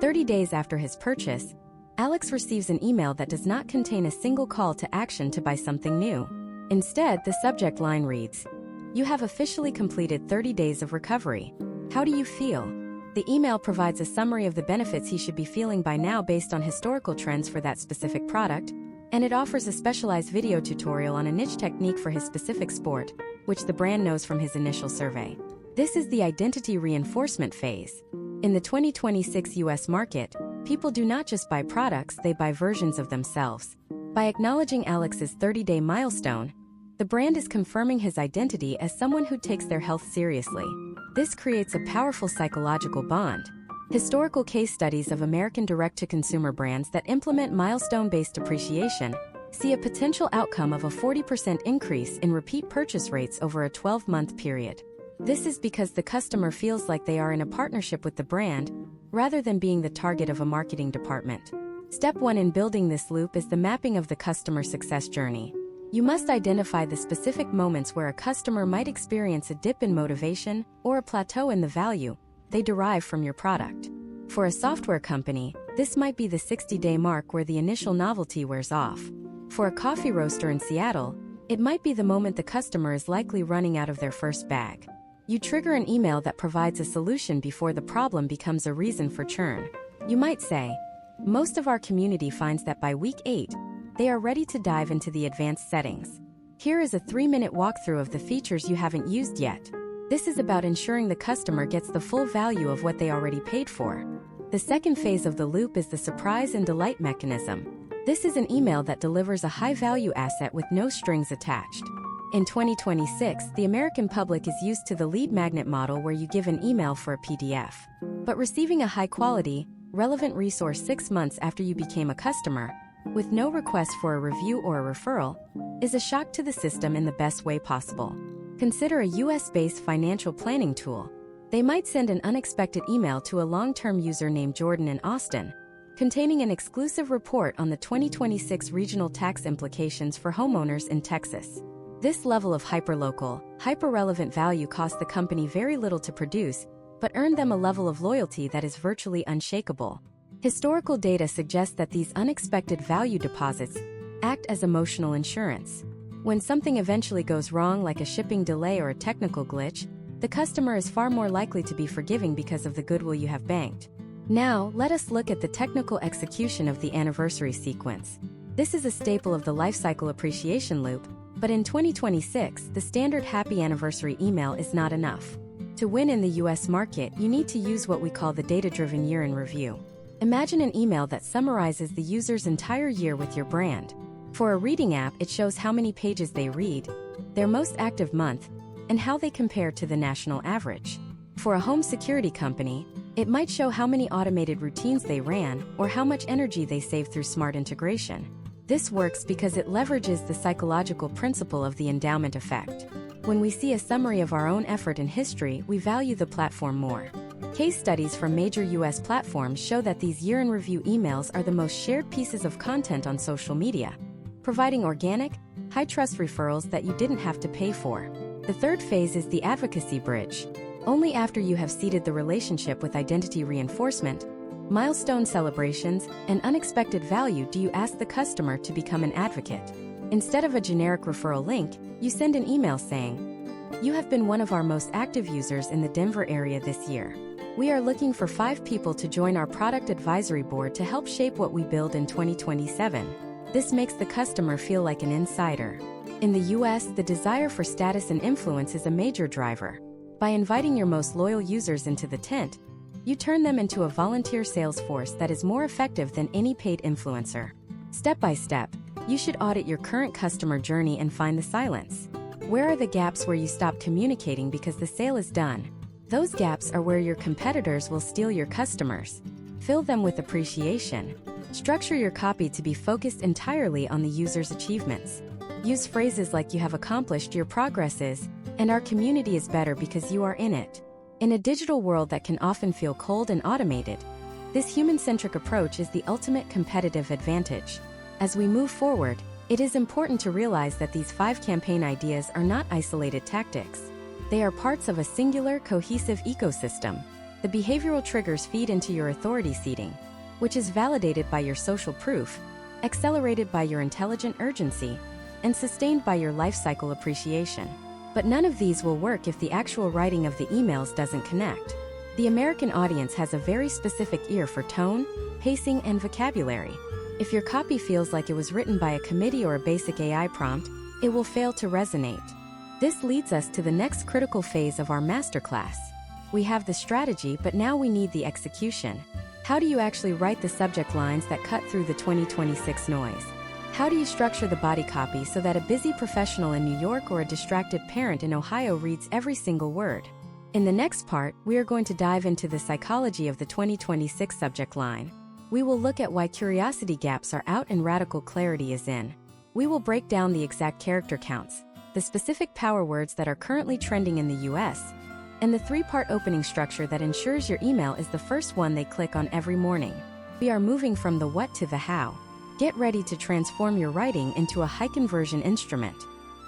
30 days after his purchase, Alex receives an email that does not contain a single call to action to buy something new. Instead, the subject line reads, "You have officially completed 30 days of recovery. How do you feel?" The email provides a summary of the benefits he should be feeling by now based on historical trends for that specific product, and it offers a specialized video tutorial on a niche technique for his specific sport, which the brand knows from his initial survey. This is the identity reinforcement phase. In the 2026 US market, people do not just buy products, they buy versions of themselves. By acknowledging Alex's 30-day milestone, the brand is confirming his identity as someone who takes their health seriously. This creates a powerful psychological bond. Historical case studies of American direct-to-consumer brands that implement milestone-based appreciation see a potential outcome of a 40% increase in repeat purchase rates over a 12-month period. This is because the customer feels like they are in a partnership with the brand, rather than being the target of a marketing department. Step 1 in building this loop is the mapping of the customer success journey. You must identify the specific moments where a customer might experience a dip in motivation or a plateau in the value they derive from your product. For a software company, this might be the 60-day mark where the initial novelty wears off. For a coffee roaster in Seattle, it might be the moment the customer is likely running out of their first bag. You trigger an email that provides a solution before the problem becomes a reason for churn. You might say, "Most of our community finds that by week 8, they are ready to dive into the advanced settings. Here is a 3-minute walkthrough of the features you haven't used yet." This is about ensuring the customer gets the full value of what they already paid for. The second phase of the loop is the surprise and delight mechanism. This is an email that delivers a high-value asset with no strings attached. In 2026, the American public is used to the lead magnet model where you give an email for a PDF. But receiving a high-quality, relevant resource 6 months after you became a customer, with no request for a review or a referral, is a shock to the system in the best way possible. Consider a US-based financial planning tool. They might send an unexpected email to a long-term user named Jordan in Austin, containing an exclusive report on the 2026 regional tax implications for homeowners in Texas. This level of hyperlocal, hyper-relevant value cost the company very little to produce, but earned them a level of loyalty that is virtually unshakable. Historical data suggests that these unexpected value deposits act as emotional insurance. When something eventually goes wrong, like a shipping delay or a technical glitch, the customer is far more likely to be forgiving because of the goodwill you have banked. Now, let us look at the technical execution of the anniversary sequence. This is a staple of the lifecycle appreciation loop, but in 2026, the standard happy anniversary email is not enough. To win in the US market, you need to use what we call the data-driven year in review. Imagine an email that summarizes the user's entire year with your brand. For a reading app, it shows how many pages they read, their most active month, and how they compare to the national average. For a home security company, it might show how many automated routines they ran or how much energy they saved through smart integration. This works because it leverages the psychological principle of the endowment effect. When we see a summary of our own effort and history, we value the platform more. Case studies from major US platforms show that these year-in-review emails are the most shared pieces of content on social media, providing organic, high-trust referrals that you didn't have to pay for. The third phase is the advocacy bridge. Only after you have seeded the relationship with identity reinforcement, milestone celebrations, and unexpected value do you ask the customer to become an advocate. Instead of a generic referral link, you send an email saying, "You have been one of our most active users in the Denver area this year. We are looking for 5 people to join our product advisory board to help shape what we build in 2027. This makes the customer feel like an insider. In the US, the desire for status and influence is a major driver. By inviting your most loyal users into the tent, you turn them into a volunteer sales force that is more effective than any paid influencer. Step by step, you should audit your current customer journey and find the silence. Where are the gaps where you stop communicating because the sale is done? Those gaps are where your competitors will steal your customers. Fill them with appreciation. Structure your copy to be focused entirely on the user's achievements. Use phrases like "you have accomplished," "your progress is," and "our community is better because you are in it." In a digital world that can often feel cold and automated, this human-centric approach is the ultimate competitive advantage. As we move forward, it is important to realize that these 5 campaign ideas are not isolated tactics. They are parts of a singular, cohesive ecosystem. The behavioral triggers feed into your authority seeding, which is validated by your social proof, accelerated by your intelligent urgency, and sustained by your life cycle appreciation. But none of these will work if the actual writing of the emails doesn't connect. The American audience has a very specific ear for tone, pacing, and vocabulary. If your copy feels like it was written by a committee or a basic AI prompt, it will fail to resonate. This leads us to the next critical phase of our masterclass. We have the strategy, but now we need the execution. How do you actually write the subject lines that cut through the 2026 noise? How do you structure the body copy so that a busy professional in New York or a distracted parent in Ohio reads every single word? In the next part, we are going to dive into the psychology of the 2026 subject line. We will look at why curiosity gaps are out and radical clarity is in. We will break down the exact character counts, the specific power words that are currently trending in the US, and the 3-part opening structure that ensures your email is the first one they click on every morning. We are moving from the what to the how. Get ready to transform your writing into a high-conversion instrument.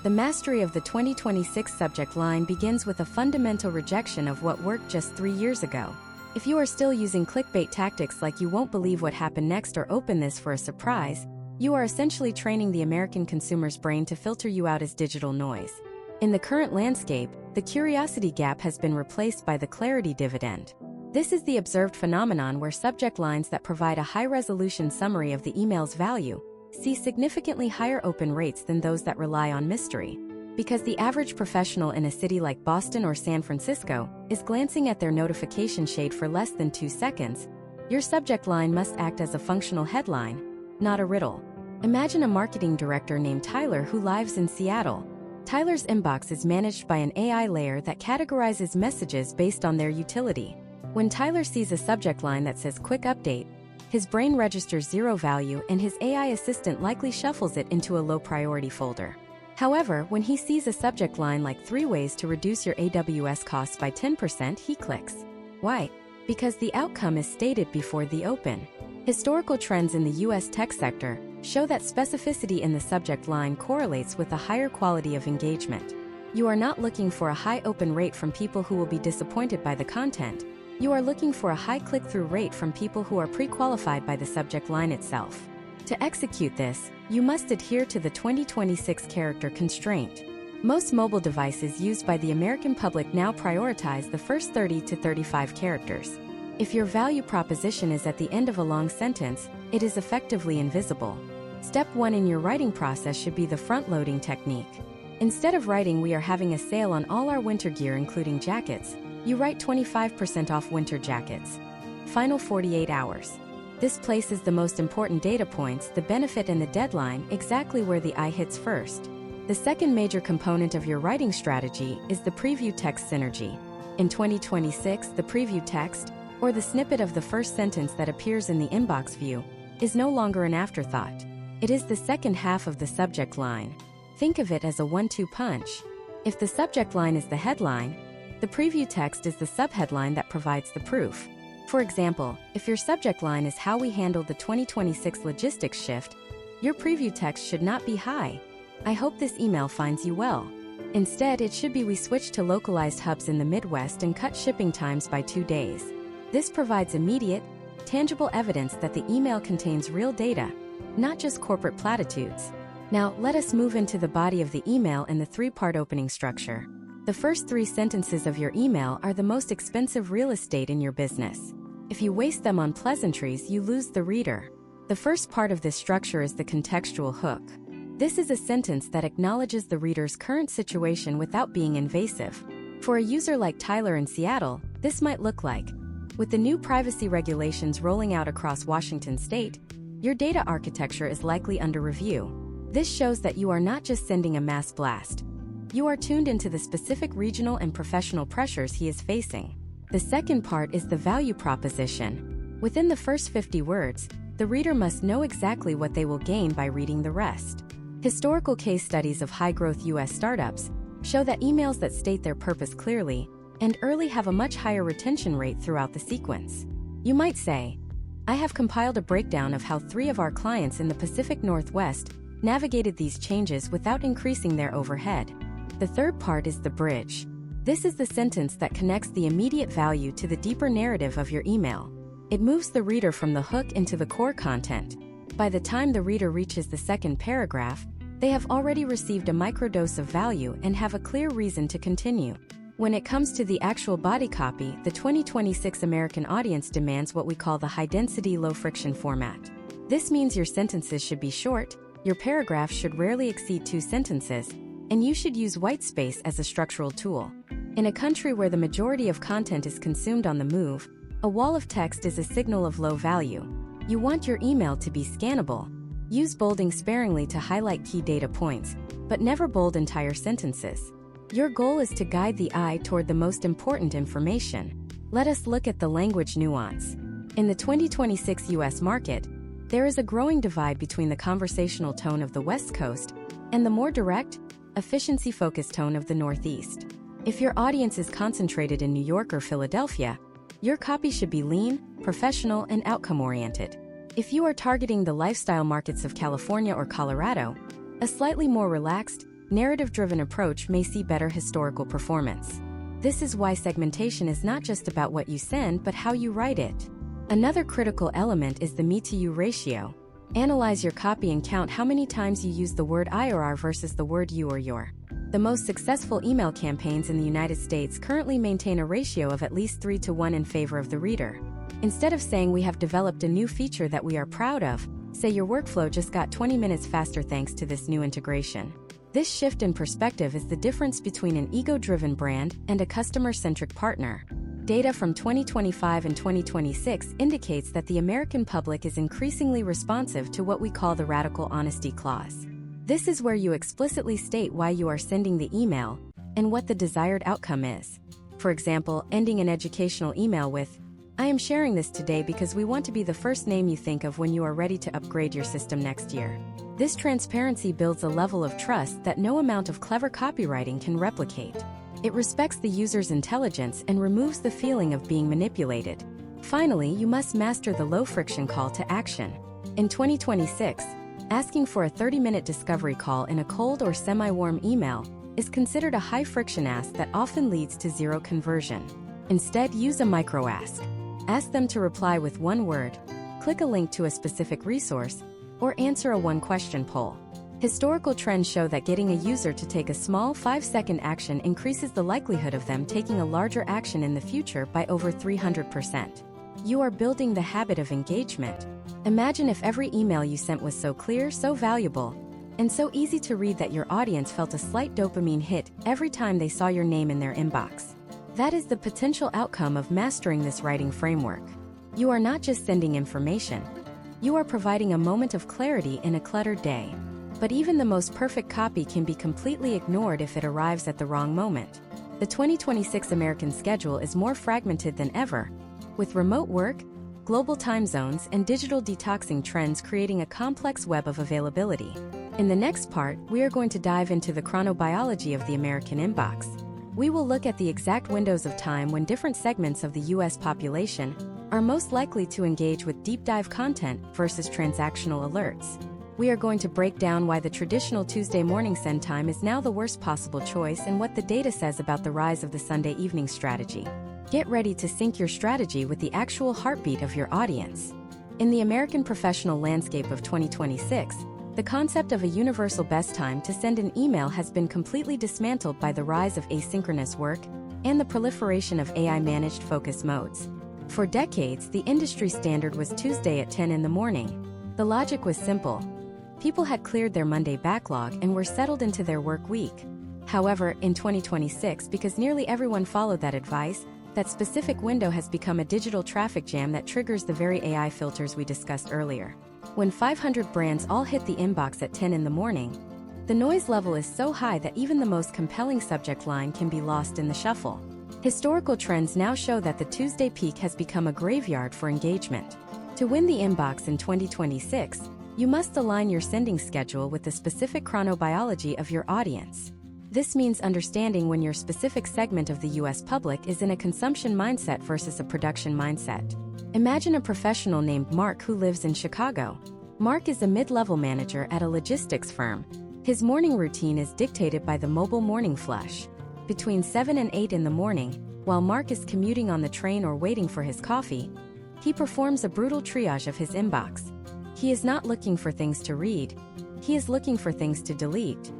The mastery of the 2026 subject line begins with a fundamental rejection of what worked just 3 years ago. If you are still using clickbait tactics like "you won't believe what happened next" or "open this for a surprise," you are essentially training the American consumer's brain to filter you out as digital noise. In the current landscape, the curiosity gap has been replaced by the clarity dividend. This is the observed phenomenon where subject lines that provide a high-resolution summary of the email's value see significantly higher open rates than those that rely on mystery. Because the average professional in a city like Boston or San Francisco is glancing at their notification shade for less than 2 seconds, your subject line must act as a functional headline, not a riddle. Imagine a marketing director named Tyler who lives in Seattle. Tyler's inbox is managed by an AI layer that categorizes messages based on their utility. When Tyler sees a subject line that says quick update, his brain registers 0 value and his AI assistant likely shuffles it into a low priority folder. However, when he sees a subject line like 3 ways to reduce your AWS costs by 10%, he clicks. Why? Because the outcome is stated before the open. Historical trends in the US tech sector show that specificity in the subject line correlates with a higher quality of engagement. You are not looking for a high open rate from people who will be disappointed by the content. You are looking for a high click-through rate from people who are pre-qualified by the subject line itself. To execute this, you must adhere to the 2026 character constraint. Most mobile devices used by the American public now prioritize the first 30 to 35 characters. If your value proposition is at the end of a long sentence, it is effectively invisible. Step 1 in your writing process should be the front-loading technique. Instead of writing "we are having a sale on all our winter gear including jackets," you write 25% off winter jackets. Final 48 hours. This places the most important data points, the benefit and the deadline, exactly where the eye hits first. The second major component of your writing strategy is the preview text synergy. In 2026, the preview text, or the snippet of the first sentence that appears in the inbox view, is no longer an afterthought. It is the second half of the subject line. Think of it as a 1-2 punch. If the subject line is the headline, the preview text is the subheadline that provides the proof. For example, if your subject line is "How we handled the 2026 logistics shift," your preview text should not be "Hi, I hope this email finds you well." Instead, it should be "We switched to localized hubs in the Midwest and cut shipping times by 2 days." This provides immediate, tangible evidence that the email contains real data, not just corporate platitudes. Now, let us move into the body of the email and the 3-part opening structure. The first 3 sentences of your email are the most expensive real estate in your business. If you waste them on pleasantries, you lose the reader. The first part of this structure is the contextual hook. This is a sentence that acknowledges the reader's current situation without being invasive. For a user like Tyler in Seattle, this might look like: with the new privacy regulations rolling out across Washington state, your data architecture is likely under review. This shows that you are not just sending a mass blast. You are tuned into the specific regional and professional pressures he is facing. The second part is the value proposition. Within the first 50 words, the reader must know exactly what they will gain by reading the rest. Historical case studies of high-growth US startups show that emails that state their purpose clearly and early have a much higher retention rate throughout the sequence. You might say, "I have compiled a breakdown of how 3 of our clients in the Pacific Northwest navigated these changes without increasing their overhead." The third part is the bridge. This is the sentence that connects the immediate value to the deeper narrative of your email. It moves the reader from the hook into the core content. By the time the reader reaches the second paragraph, they have already received a microdose of value and have a clear reason to continue. When it comes to the actual body copy, the 2026 American audience demands what we call the high-density, low-friction format. This means your sentences should be short, your paragraphs should rarely exceed 2 sentences, and you should use white space as a structural tool. In a country where the majority of content is consumed on the move, a wall of text is a signal of low value. You want your email to be scannable. Use bolding sparingly to highlight key data points, but never bold entire sentences. Your goal is to guide the eye toward the most important information. Let us look at the language nuance. In the 2026 US market, there is a growing divide between the conversational tone of the West Coast and the more direct, efficiency-focused tone of the Northeast. If your audience is concentrated in New York or Philadelphia, your copy should be lean, professional, and outcome-oriented. If you are targeting the lifestyle markets of California or Colorado, a slightly more relaxed, narrative-driven approach may see better historical performance. This is why segmentation is not just about what you send but how you write it. Another critical element is the me-to-you ratio. Analyze your copy and count how many times you use the word I or our versus the word you or your. The most successful email campaigns in the United States currently maintain a ratio of at least 3-to-1 in favor of the reader. Instead of saying "we have developed a new feature that we are proud of," say "your workflow just got 20 minutes faster thanks to this new integration." This shift in perspective is the difference between an ego-driven brand and a customer-centric partner. Data from 2025 and 2026 indicates that the American public is increasingly responsive to what we call the radical honesty clause. This is where you explicitly state why you are sending the email and what the desired outcome is. For example, ending an educational email with, "I am sharing this today because we want to be the first name you think of when you are ready to upgrade your system next year." This transparency builds a level of trust that no amount of clever copywriting can replicate. It respects the user's intelligence and removes the feeling of being manipulated. Finally, you must master the low-friction call to action. In 2026, asking for a 30-minute discovery call in a cold or semi-warm email is considered a high-friction ask that often leads to zero conversion. Instead, use a micro-ask. Ask them to reply with one word, click a link to a specific resource, or answer a one-question poll. Historical trends show that getting a user to take a small 5-second action increases the likelihood of them taking a larger action in the future by over 300%. You are building the habit of engagement. Imagine if every email you sent was so clear, so valuable, and so easy to read that your audience felt a slight dopamine hit every time they saw your name in their inbox. That is the potential outcome of mastering this writing framework. You are not just sending information. You are providing a moment of clarity in a cluttered day. But even the most perfect copy can be completely ignored if it arrives at the wrong moment. The 2026 American schedule is more fragmented than ever, with remote work, global time zones, and digital detoxing trends creating a complex web of availability. In the next part, we are going to dive into the chronobiology of the American inbox. We will look at the exact windows of time when different segments of the U.S. population are most likely to engage with deep dive content versus transactional alerts. We are going to break down why the traditional Tuesday morning send time is now the worst possible choice and what the data says about the rise of the Sunday evening strategy. Get ready to sync your strategy with the actual heartbeat of your audience. In the American professional landscape of 2026, the concept of a universal best time to send an email has been completely dismantled by the rise of asynchronous work and the proliferation of AI-managed focus modes. For decades, the industry standard was Tuesday at 10 in the morning. The logic was simple. People had cleared their Monday backlog and were settled into their work week. However, in 2026, because nearly everyone followed that advice, that specific window has become a digital traffic jam that triggers the very AI filters we discussed earlier. When 500 brands all hit the inbox at 10 in the morning, the noise level is so high that even the most compelling subject line can be lost in the shuffle. Historical trends now show that the Tuesday peak has become a graveyard for engagement. To win the inbox in 2026, you must align your sending schedule with the specific chronobiology of your audience. This means understanding when your specific segment of the US public is in a consumption mindset versus a production mindset. Imagine a professional named Mark who lives in Chicago. Mark is a mid-level manager at a logistics firm. His morning routine is dictated by the mobile morning flush. Between 7 and 8 in the morning, while Mark is commuting on the train or waiting for his coffee, he performs a brutal triage of his inbox. He is not looking for things to read. He is looking for things to delete.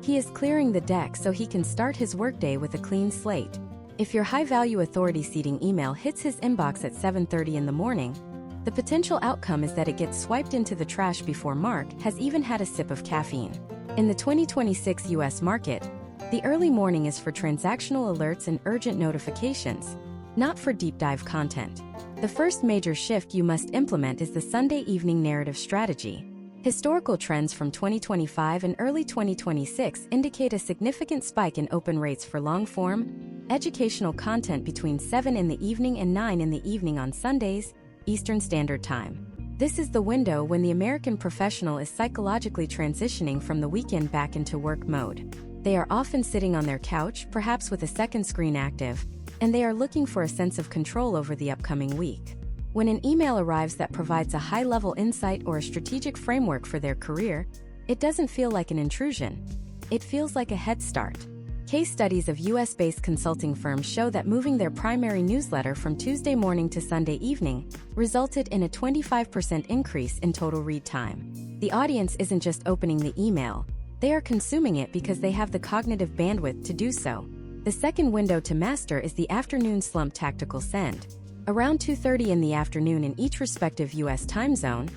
He is clearing the deck so he can start his workday with a clean slate. If your high-value authority-seeking email hits his inbox at 7:30 in the morning, the potential outcome is that it gets swiped into the trash before Mark has even had a sip of caffeine. In the 2026 US market, the early morning is for transactional alerts and urgent notifications, not for deep-dive content. The first major shift you must implement is the Sunday evening narrative strategy. Historical trends from 2025 and early 2026 indicate a significant spike in open rates for long-form, educational content between 7 in the evening and 9 in the evening on Sundays, Eastern Standard Time. This is the window when the American professional is psychologically transitioning from the weekend back into work mode. They are often sitting on their couch, perhaps with a second screen active, and they are looking for a sense of control over the upcoming week. When an email arrives that provides a high-level insight or a strategic framework for their career, it doesn't feel like an intrusion. It feels like a head start. Case studies of US-based consulting firms show that moving their primary newsletter from Tuesday morning to Sunday evening resulted in a 25% increase in total read time. The audience isn't just opening the email, they are consuming it because they have the cognitive bandwidth to do so. The second window to master is the afternoon slump tactical send. Around 2:30 in the afternoon in each respective US time zone,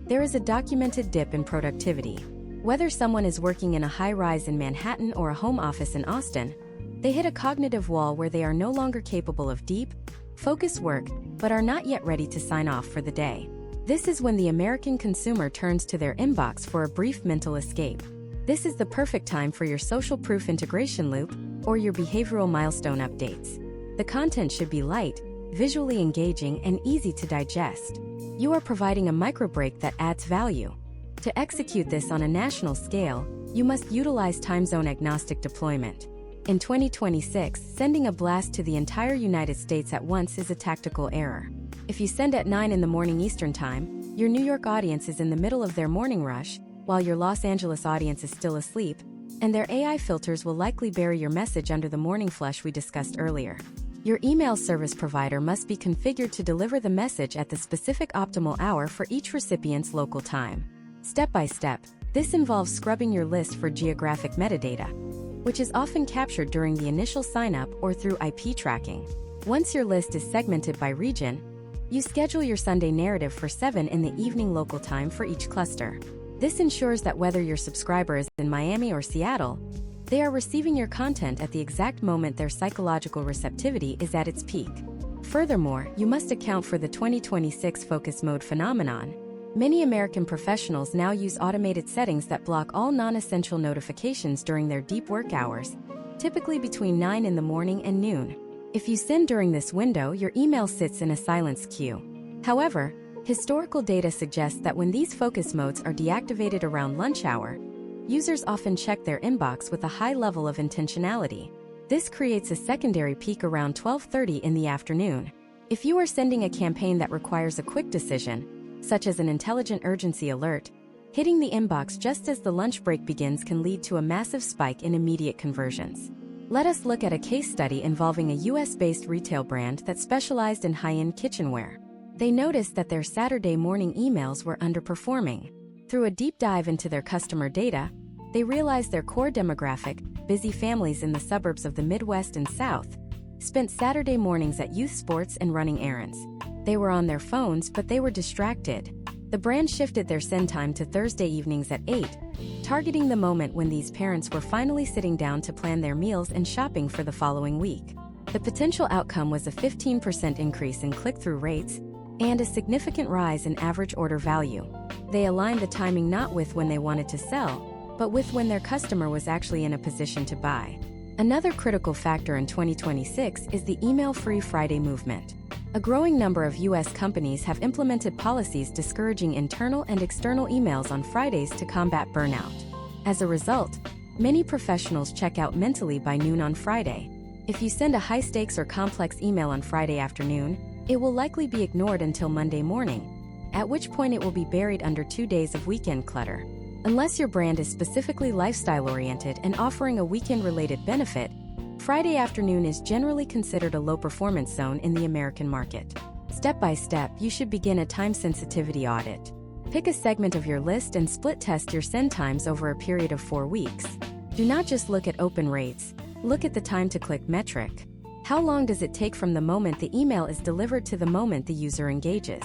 there is a documented dip in productivity. Whether someone is working in a high-rise in Manhattan or a home office in Austin, they hit a cognitive wall where they are no longer capable of deep, focused work, but are not yet ready to sign off for the day. This is when the American consumer turns to their inbox for a brief mental escape. This is the perfect time for your social proof integration loop or your behavioral milestone updates. The content should be light, visually engaging, and easy to digest. You are providing a microbreak that adds value. To execute this on a national scale, you must utilize time zone agnostic deployment. In 2026, sending a blast to the entire United States at once is a tactical error. If you send at 9 in the morning Eastern Time, your New York audience is in the middle of their morning rush, while your Los Angeles audience is still asleep, and their AI filters will likely bury your message under the morning flush we discussed earlier. Your email service provider must be configured to deliver the message at the specific optimal hour for each recipient's local time. Step by step, this involves scrubbing your list for geographic metadata, which is often captured during the initial sign-up or through IP tracking. Once your list is segmented by region, you schedule your Sunday narrative for 7 in the evening local time for each cluster. This ensures that whether your subscriber is in Miami or Seattle, they are receiving your content at the exact moment their psychological receptivity is at its peak. Furthermore, you must account for the 2026 focus mode phenomenon. Many American professionals now use automated settings that block all non-essential notifications during their deep work hours, typically between 9 in the morning and noon. If you send during this window, your email sits in a silence queue. However, historical data suggests that when these focus modes are deactivated around lunch hour, users often check their inbox with a high level of intentionality. This creates a secondary peak around 12:30 in the afternoon. If you are sending a campaign that requires a quick decision, such as an intelligent urgency alert, hitting the inbox just as the lunch break begins can lead to a massive spike in immediate conversions. Let us look at a case study involving a US-based retail brand that specialized in high-end kitchenware. They noticed that their Saturday morning emails were underperforming. Through a deep dive into their customer data, they realized their core demographic, busy families in the suburbs of the Midwest and South, spent Saturday mornings at youth sports and running errands. They were on their phones, but they were distracted. The brand shifted their send time to Thursday evenings at 8, targeting the moment when these parents were finally sitting down to plan their meals and shopping for the following week. The potential outcome was a 15% increase in click-through rates and a significant rise in average order value. They aligned the timing not with when they wanted to sell, but with when their customer was actually in a position to buy. Another critical factor in 2026 is the email-free Friday movement. A growing number of U.S. companies have implemented policies discouraging internal and external emails on Fridays to combat burnout. As a result, many professionals check out mentally by noon on Friday. If you send a high-stakes or complex email on Friday afternoon, it will likely be ignored until Monday morning, at which point it will be buried under 2 days of weekend clutter. Unless your brand is specifically lifestyle-oriented and offering a weekend-related benefit, Friday afternoon is generally considered a low-performance zone in the American market. Step by step, you should begin a time sensitivity audit. Pick a segment of your list and split test your send times over a period of 4 weeks. Do not just look at open rates, look at the time-to-click metric. How long does it take from the moment the email is delivered to the moment the user engages?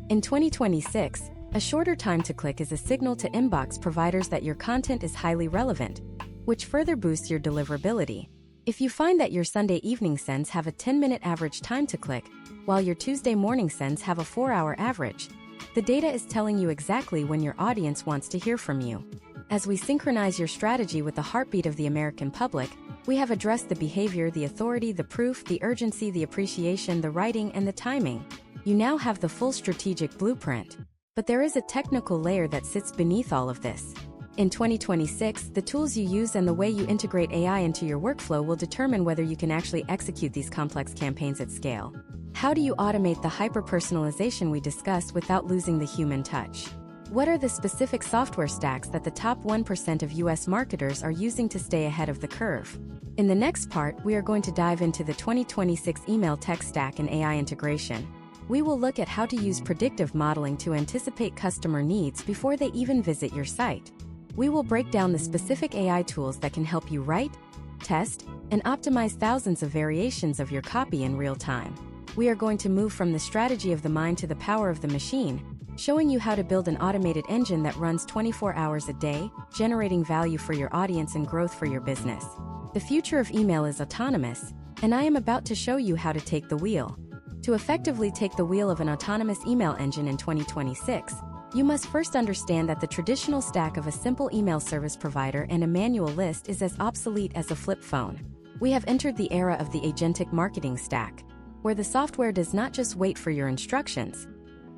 In 2026, a shorter time to click is a signal to inbox providers that your content is highly relevant, which further boosts your deliverability. If you find that your Sunday evening sends have a 10-minute average time to click, while your Tuesday morning sends have a 4-hour average, the data is telling you exactly when your audience wants to hear from you. As we synchronize your strategy with the heartbeat of the American public, we have addressed the behavior, the authority, the proof, the urgency, the appreciation, the writing, and the timing. You now have the full strategic blueprint. But there is a technical layer that sits beneath all of this. In 2026, the tools you use and the way you integrate AI into your workflow will determine whether you can actually execute these complex campaigns at scale. How do you automate the hyper-personalization we discussed without losing the human touch? What are the specific software stacks that the top 1% of US marketers are using to stay ahead of the curve? In the next part, we are going to dive into the 2026 email tech stack and AI integration. We will look at how to use predictive modeling to anticipate customer needs before they even visit your site. We will break down the specific AI tools that can help you write, test, and optimize thousands of variations of your copy in real time. We are going to move from the strategy of the mind to the power of the machine, showing you how to build an automated engine that runs 24 hours a day, generating value for your audience and growth for your business. The future of email is autonomous, and I am about to show you how to take the wheel. To effectively take the wheel of an autonomous email engine in 2026, you must first understand that the traditional stack of a simple email service provider and a manual list is as obsolete as a flip phone. We have entered the era of the agentic marketing stack, where the software does not just wait for your instructions.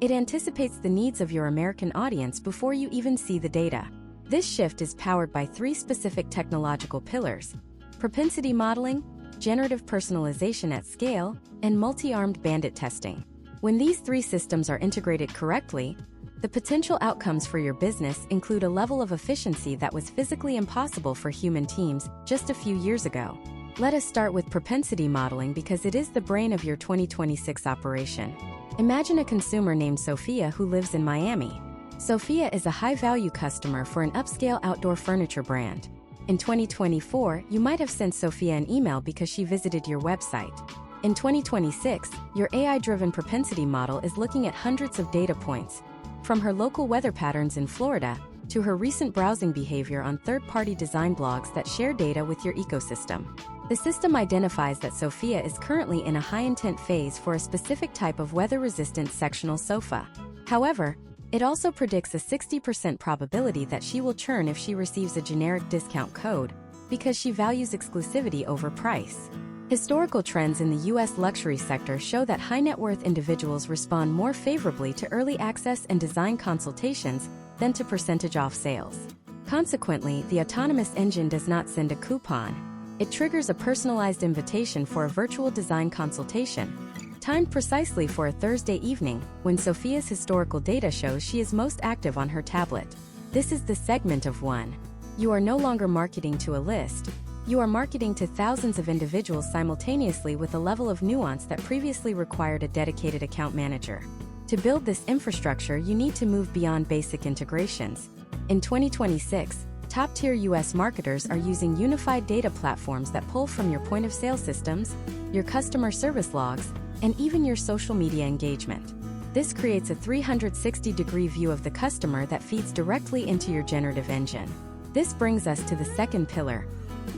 It anticipates the needs of your American audience before you even see the data. This shift is powered by three specific technological pillars: propensity modeling, generative personalization at scale, and multi-armed bandit testing. When these three systems are integrated correctly, the potential outcomes for your business include a level of efficiency that was physically impossible for human teams just a few years ago. Let us start with propensity modeling because it is the brain of your 2026 operation. Imagine a consumer named Sophia who lives in Miami. Sophia is a high-value customer for an upscale outdoor furniture brand. In 2024, you might have sent Sophia an email because she visited your website. In 2026, your AI-driven propensity model is looking at hundreds of data points, from her local weather patterns in Florida to her recent browsing behavior on third-party design blogs that share data with your ecosystem. The system identifies that Sophia is currently in a high-intent phase for a specific type of weather-resistant sectional sofa. However, it also predicts a 60% probability that she will churn if she receives a generic discount code, because she values exclusivity over price. Historical trends in the U.S. luxury sector show that high-net-worth individuals respond more favorably to early access and design consultations than to percentage-off sales. Consequently, the autonomous engine does not send a coupon. It triggers a personalized invitation for a virtual design consultation, timed precisely for a Thursday evening, when Sophia's historical data shows she is most active on her tablet. This is the segment of one. You are no longer marketing to a list. You are marketing to thousands of individuals simultaneously with a level of nuance that previously required a dedicated account manager. To build this infrastructure, you need to move beyond basic integrations. In 2026, top-tier U.S. marketers are using unified data platforms that pull from your point-of-sale systems, your customer service logs, and even your social media engagement. This creates a 360-degree view of the customer that feeds directly into your generative engine. This brings us to the second pillar: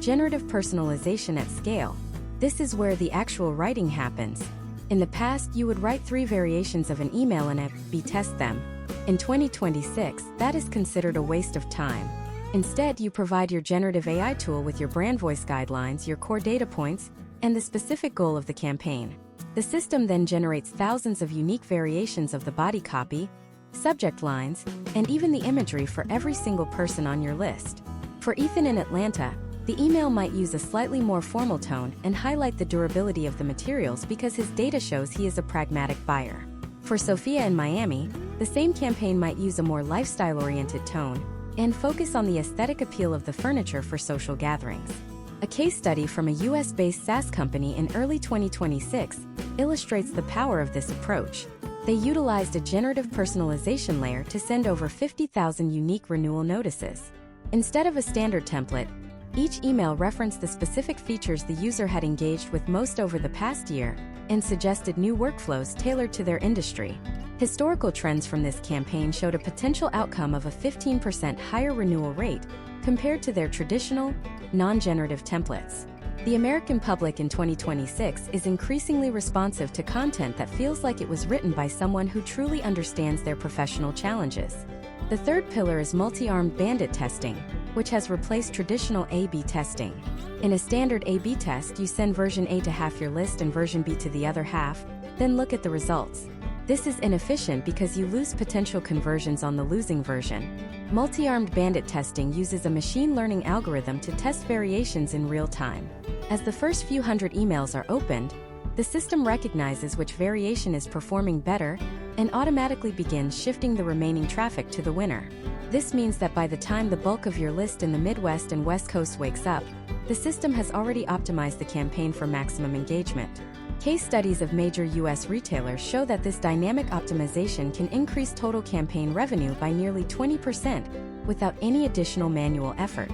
generative personalization at scale. This is where the actual writing happens. In the past, you would write 3 variations of an email and A/B test them. In 2026, that is considered a waste of time. Instead, you provide your generative AI tool with your brand voice guidelines, your core data points, and the specific goal of the campaign. The system then generates thousands of unique variations of the body copy, subject lines, and even the imagery for every single person on your list. For Ethan in Atlanta, the email might use a slightly more formal tone and highlight the durability of the materials because his data shows he is a pragmatic buyer. For Sophia in Miami, the same campaign might use a more lifestyle-oriented tone and focus on the aesthetic appeal of the furniture for social gatherings. A case study from a US-based SaaS company in early 2026 illustrates the power of this approach. They utilized a generative personalization layer to send over 50,000 unique renewal notices. Instead of a standard template, each email referenced the specific features the user had engaged with most over the past year and suggested new workflows tailored to their industry. Historical trends from this campaign showed a potential outcome of a 15% higher renewal rate compared to their traditional, non-generative templates. The American public in 2026 is increasingly responsive to content that feels like it was written by someone who truly understands their professional challenges. The third pillar is multi-armed bandit testing, which has replaced traditional A/B testing. In a standard A/B test, you send version A to half your list and version B to the other half, then look at the results. This is inefficient because you lose potential conversions on the losing version. Multi-armed bandit testing uses a machine learning algorithm to test variations in real time. As the first few hundred emails are opened, the system recognizes which variation is performing better and automatically begins shifting the remaining traffic to the winner. This means that by the time the bulk of your list in the Midwest and West Coast wakes up, the system has already optimized the campaign for maximum engagement. Case studies of major U.S. retailers show that this dynamic optimization can increase total campaign revenue by nearly 20% without any additional manual effort.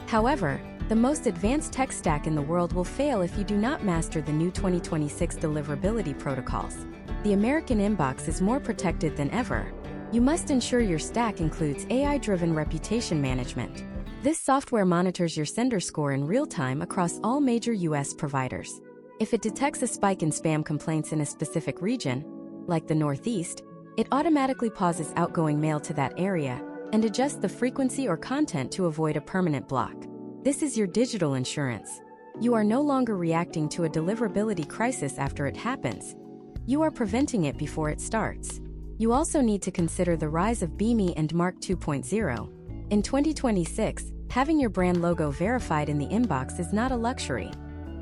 However, the most advanced tech stack in the world will fail if you do not master the new 2026 deliverability protocols. The American inbox is more protected than ever. You must ensure your stack includes AI-driven reputation management. This software monitors your sender score in real time across all major U.S. providers. If it detects a spike in spam complaints in a specific region, like the Northeast, it automatically pauses outgoing mail to that area and adjusts the frequency or content to avoid a permanent block. This is your digital insurance. You are no longer reacting to a deliverability crisis after it happens. You are preventing it before it starts. You also need to consider the rise of BeMe and Mark 2.0. In 2026, having your brand logo verified in the inbox is not a luxury.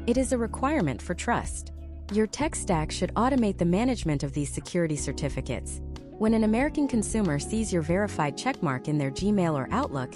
It is a requirement for trust. Your tech stack should automate the management of these security certificates. When an American consumer sees your verified checkmark in their Gmail or Outlook,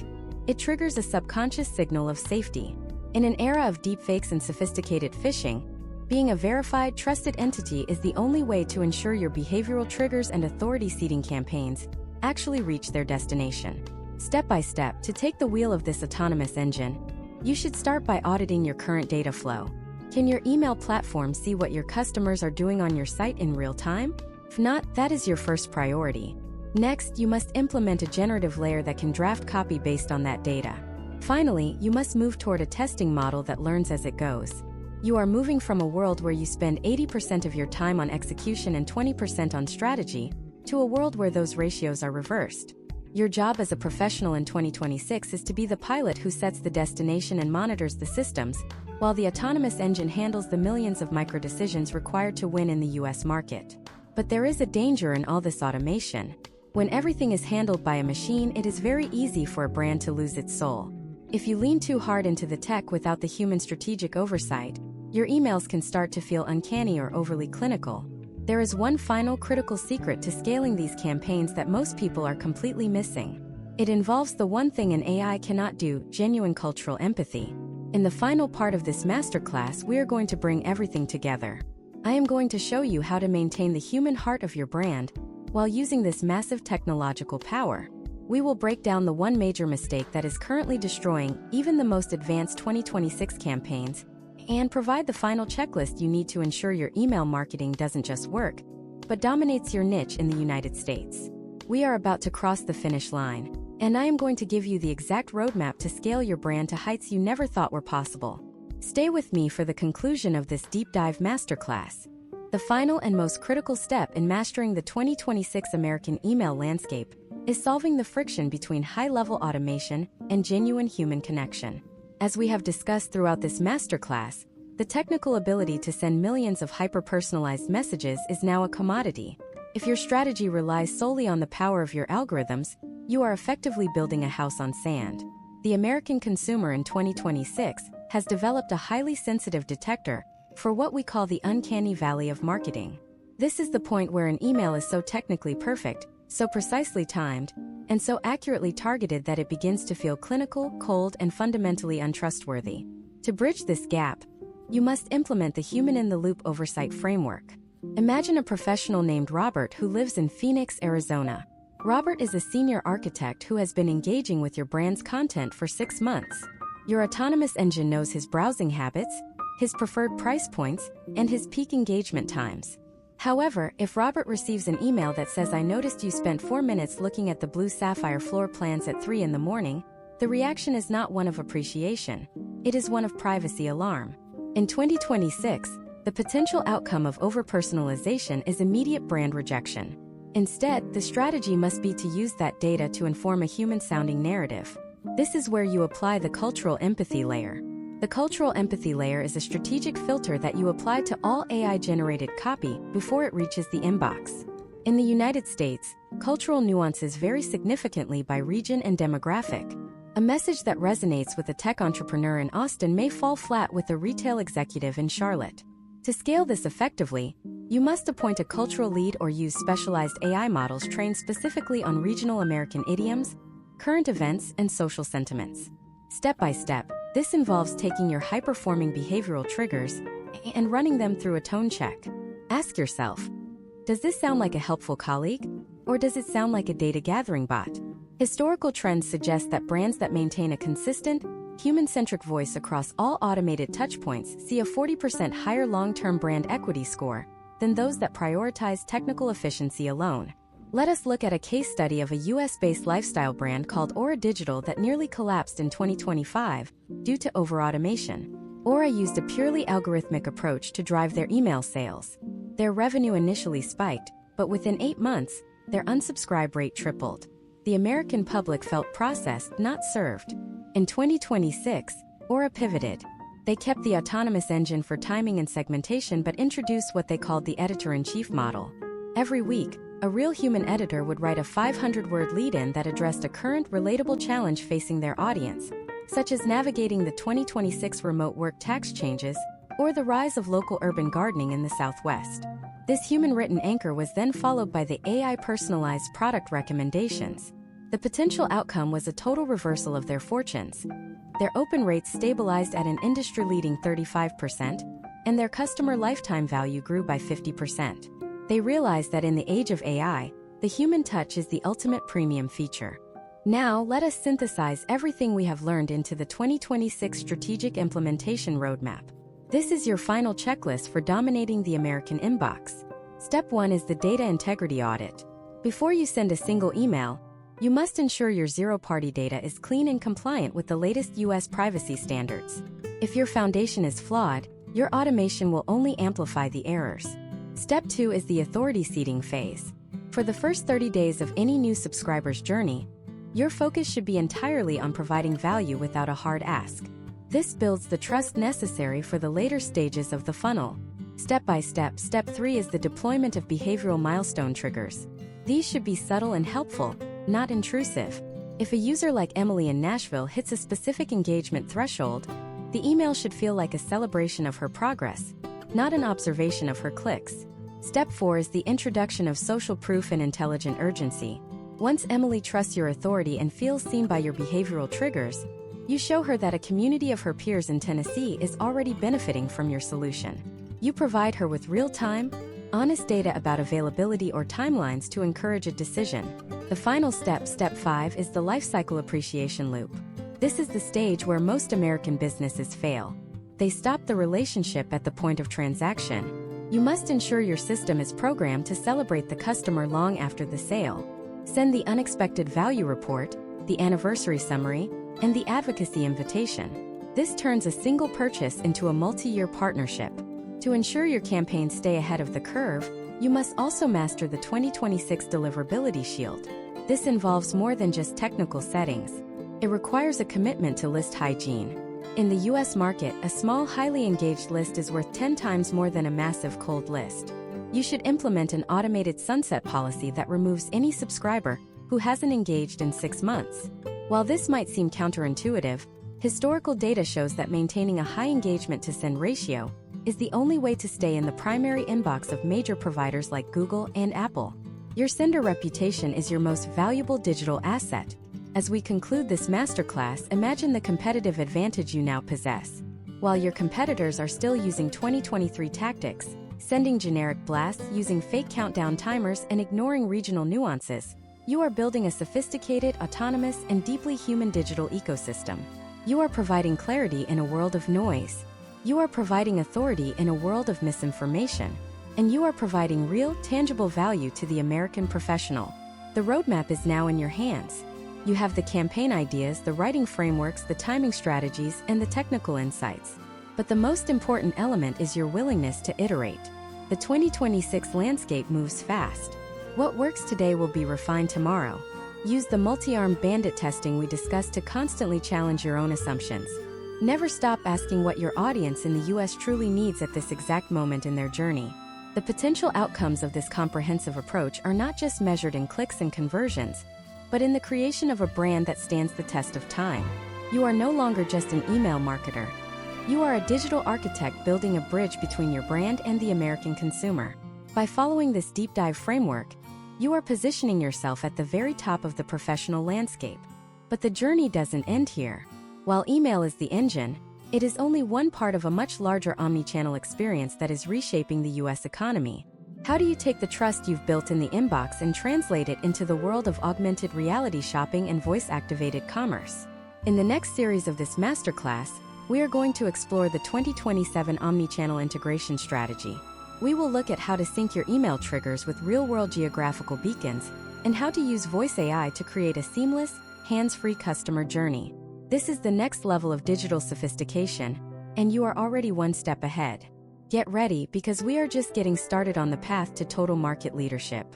it triggers a subconscious signal of safety. In an era of deepfakes and sophisticated phishing, being a verified, trusted entity is the only way to ensure your behavioral triggers and authority-seeding campaigns actually reach their destination. Step by step, to take the wheel of this autonomous engine, you should start by auditing your current data flow. Can your email platform see what your customers are doing on your site in real time? If not, that is your first priority. Next, you must implement a generative layer that can draft copy based on that data. Finally, you must move toward a testing model that learns as it goes. You are moving from a world where you spend 80% of your time on execution and 20% on strategy, to a world where those ratios are reversed. Your job as a professional in 2026 is to be the pilot who sets the destination and monitors the systems, while the autonomous engine handles the millions of micro-decisions required to win in the US market. But there is a danger in all this automation. When everything is handled by a machine, it is very easy for a brand to lose its soul. If you lean too hard into the tech without the human strategic oversight, your emails can start to feel uncanny or overly clinical. There is one final critical secret to scaling these campaigns that most people are completely missing. It involves the one thing an AI cannot do: genuine cultural empathy. In the final part of this masterclass, we are going to bring everything together. I am going to show you how to maintain the human heart of your brand while using this massive technological power. We will break down the one major mistake that is currently destroying even the most advanced 2026 campaigns, and provide the final checklist you need to ensure your email marketing doesn't just work, but dominates your niche in the United States. We are about to cross the finish line, and I am going to give you the exact roadmap to scale your brand to heights you never thought were possible. Stay with me for the conclusion of this deep dive masterclass. The final and most critical step in mastering the 2026 American email landscape is solving the friction between high-level automation and genuine human connection. As we have discussed throughout this masterclass, the technical ability to send millions of hyper-personalized messages is now a commodity. If your strategy relies solely on the power of your algorithms, you are effectively building a house on sand. The American consumer in 2026 has developed a highly sensitive detector for what we call the uncanny valley of marketing. This is the point where an email is so technically perfect, so precisely timed, and so accurately targeted that it begins to feel clinical, cold, and fundamentally untrustworthy. To bridge this gap, you must implement the human-in-the-loop oversight framework. Imagine a professional named Robert who lives in Phoenix, Arizona. Robert is a senior architect who has been engaging with your brand's content for 6 months. Your autonomous engine knows his browsing habits, his preferred price points, and his peak engagement times. However, if Robert receives an email that says, "I noticed you spent 4 minutes looking at the blue sapphire floor plans at 3 in the morning," the reaction is not one of appreciation. It is one of privacy alarm. In 2026, the potential outcome of overpersonalization is immediate brand rejection. Instead, the strategy must be to use that data to inform a human-sounding narrative. This is where you apply the cultural empathy layer. The cultural empathy layer is a strategic filter that you apply to all AI-generated copy before it reaches the inbox. In the United States, cultural nuances vary significantly by region and demographic. A message that resonates with a tech entrepreneur in Austin may fall flat with a retail executive in Charlotte. To scale this effectively, you must appoint a cultural lead or use specialized AI models trained specifically on regional American idioms, current events, and social sentiments. Step by step, this involves taking your high-performing behavioral triggers and running them through a tone check. Ask yourself, does this sound like a helpful colleague, or does it sound like a data-gathering bot? Historical trends suggest that brands that maintain a consistent, human-centric voice across all automated touchpoints see a 40% higher long-term brand equity score than those that prioritize technical efficiency alone. Let us look at a case study of a US-based lifestyle brand called Aura Digital that nearly collapsed in 2025 due to over-automation. Aura used a purely algorithmic approach to drive their email sales. Their revenue initially spiked, but within 8 months, their unsubscribe rate tripled. The American public felt processed, not served. In 2026, Aura pivoted. They kept the autonomous engine for timing and segmentation but introduced what they called the editor-in-chief model. Every week, a real human editor would write a 500-word lead-in that addressed a current, relatable challenge facing their audience, such as navigating the 2026 remote work tax changes or the rise of local urban gardening in the Southwest. This human-written anchor was then followed by the AI-personalized product recommendations. The potential outcome was a total reversal of their fortunes. Their open rates stabilized at an industry-leading 35%, and their customer lifetime value grew by 50%. They realized that in the age of AI, the human touch is the ultimate premium feature. Now, let us synthesize everything we have learned into the 2026 Strategic Implementation Roadmap. This is your final checklist for dominating the American inbox. Step 1 is the data integrity audit. Before you send a single email, you must ensure your zero-party data is clean and compliant with the latest U.S. privacy standards. If your foundation is flawed, your automation will only amplify the errors. Step 2 is the authority seeding phase. For the first 30 days of any new subscriber's journey, your focus should be entirely on providing value without a hard ask. This builds the trust necessary for the later stages of the funnel. Step by step, Step 3 is the deployment of behavioral milestone triggers. These should be subtle and helpful, not intrusive. If a user like Emily in Nashville hits a specific engagement threshold, the email should feel like a celebration of her progress, not an observation of her clicks. Step 4 is the introduction of social proof and intelligent urgency. Once Emily trusts your authority and feels seen by your behavioral triggers, you show her that a community of her peers in Tennessee is already benefiting from your solution. You provide her with real-time, honest data about availability or timelines to encourage a decision. The final step, Step 5, is the lifecycle appreciation loop. This is the stage where most American businesses fail. They stop the relationship at the point of transaction. You must ensure your system is programmed to celebrate the customer long after the sale. Send the unexpected value report, the anniversary summary, and the advocacy invitation. This turns a single purchase into a multi-year partnership. To ensure your campaigns stay ahead of the curve, you must also master the 2026 deliverability shield. This involves more than just technical settings. It requires a commitment to list hygiene. In the U.S. market, a small, highly engaged list is worth 10 times more than a massive cold list. You should implement an automated sunset policy that removes any subscriber who hasn't engaged in 6 months. While this might seem counterintuitive, historical data shows that maintaining a high engagement-to-send ratio is the only way to stay in the primary inbox of major providers like Google and Apple. Your sender reputation is your most valuable digital asset. As we conclude this masterclass, imagine the competitive advantage you now possess. While your competitors are still using 2023 tactics, sending generic blasts, using fake countdown timers, and ignoring regional nuances, you are building a sophisticated, autonomous, and deeply human digital ecosystem. You are providing clarity in a world of noise. You are providing authority in a world of misinformation. And you are providing real, tangible value to the American professional. The roadmap is now in your hands. You have the campaign ideas, the writing frameworks, the timing strategies, and the technical insights. But the most important element is your willingness to iterate. The 2026 landscape moves fast. What works today will be refined tomorrow. Use the multi-armed bandit testing we discussed to constantly challenge your own assumptions. Never stop asking what your audience in the U.S. truly needs at this exact moment in their journey. The potential outcomes of this comprehensive approach are not just measured in clicks and conversions, but in the creation of a brand that stands the test of time. You are no longer just an email marketer. You are a digital architect building a bridge between your brand and the American consumer. By following this deep dive framework, you are positioning yourself at the very top of the professional landscape. But the journey doesn't end here. While email is the engine, it is only one part of a much larger omnichannel experience that is reshaping the U.S. economy. How do you take the trust you've built in the inbox and translate it into the world of augmented reality shopping and voice-activated commerce? In the next series of this masterclass, we are going to explore the 2027 omnichannel integration strategy. We will look at how to sync your email triggers with real-world geographical beacons and how to use voice AI to create a seamless, hands-free customer journey. This is the next level of digital sophistication, and you are already one step ahead. Get ready, because we are just getting started on the path to total market leadership.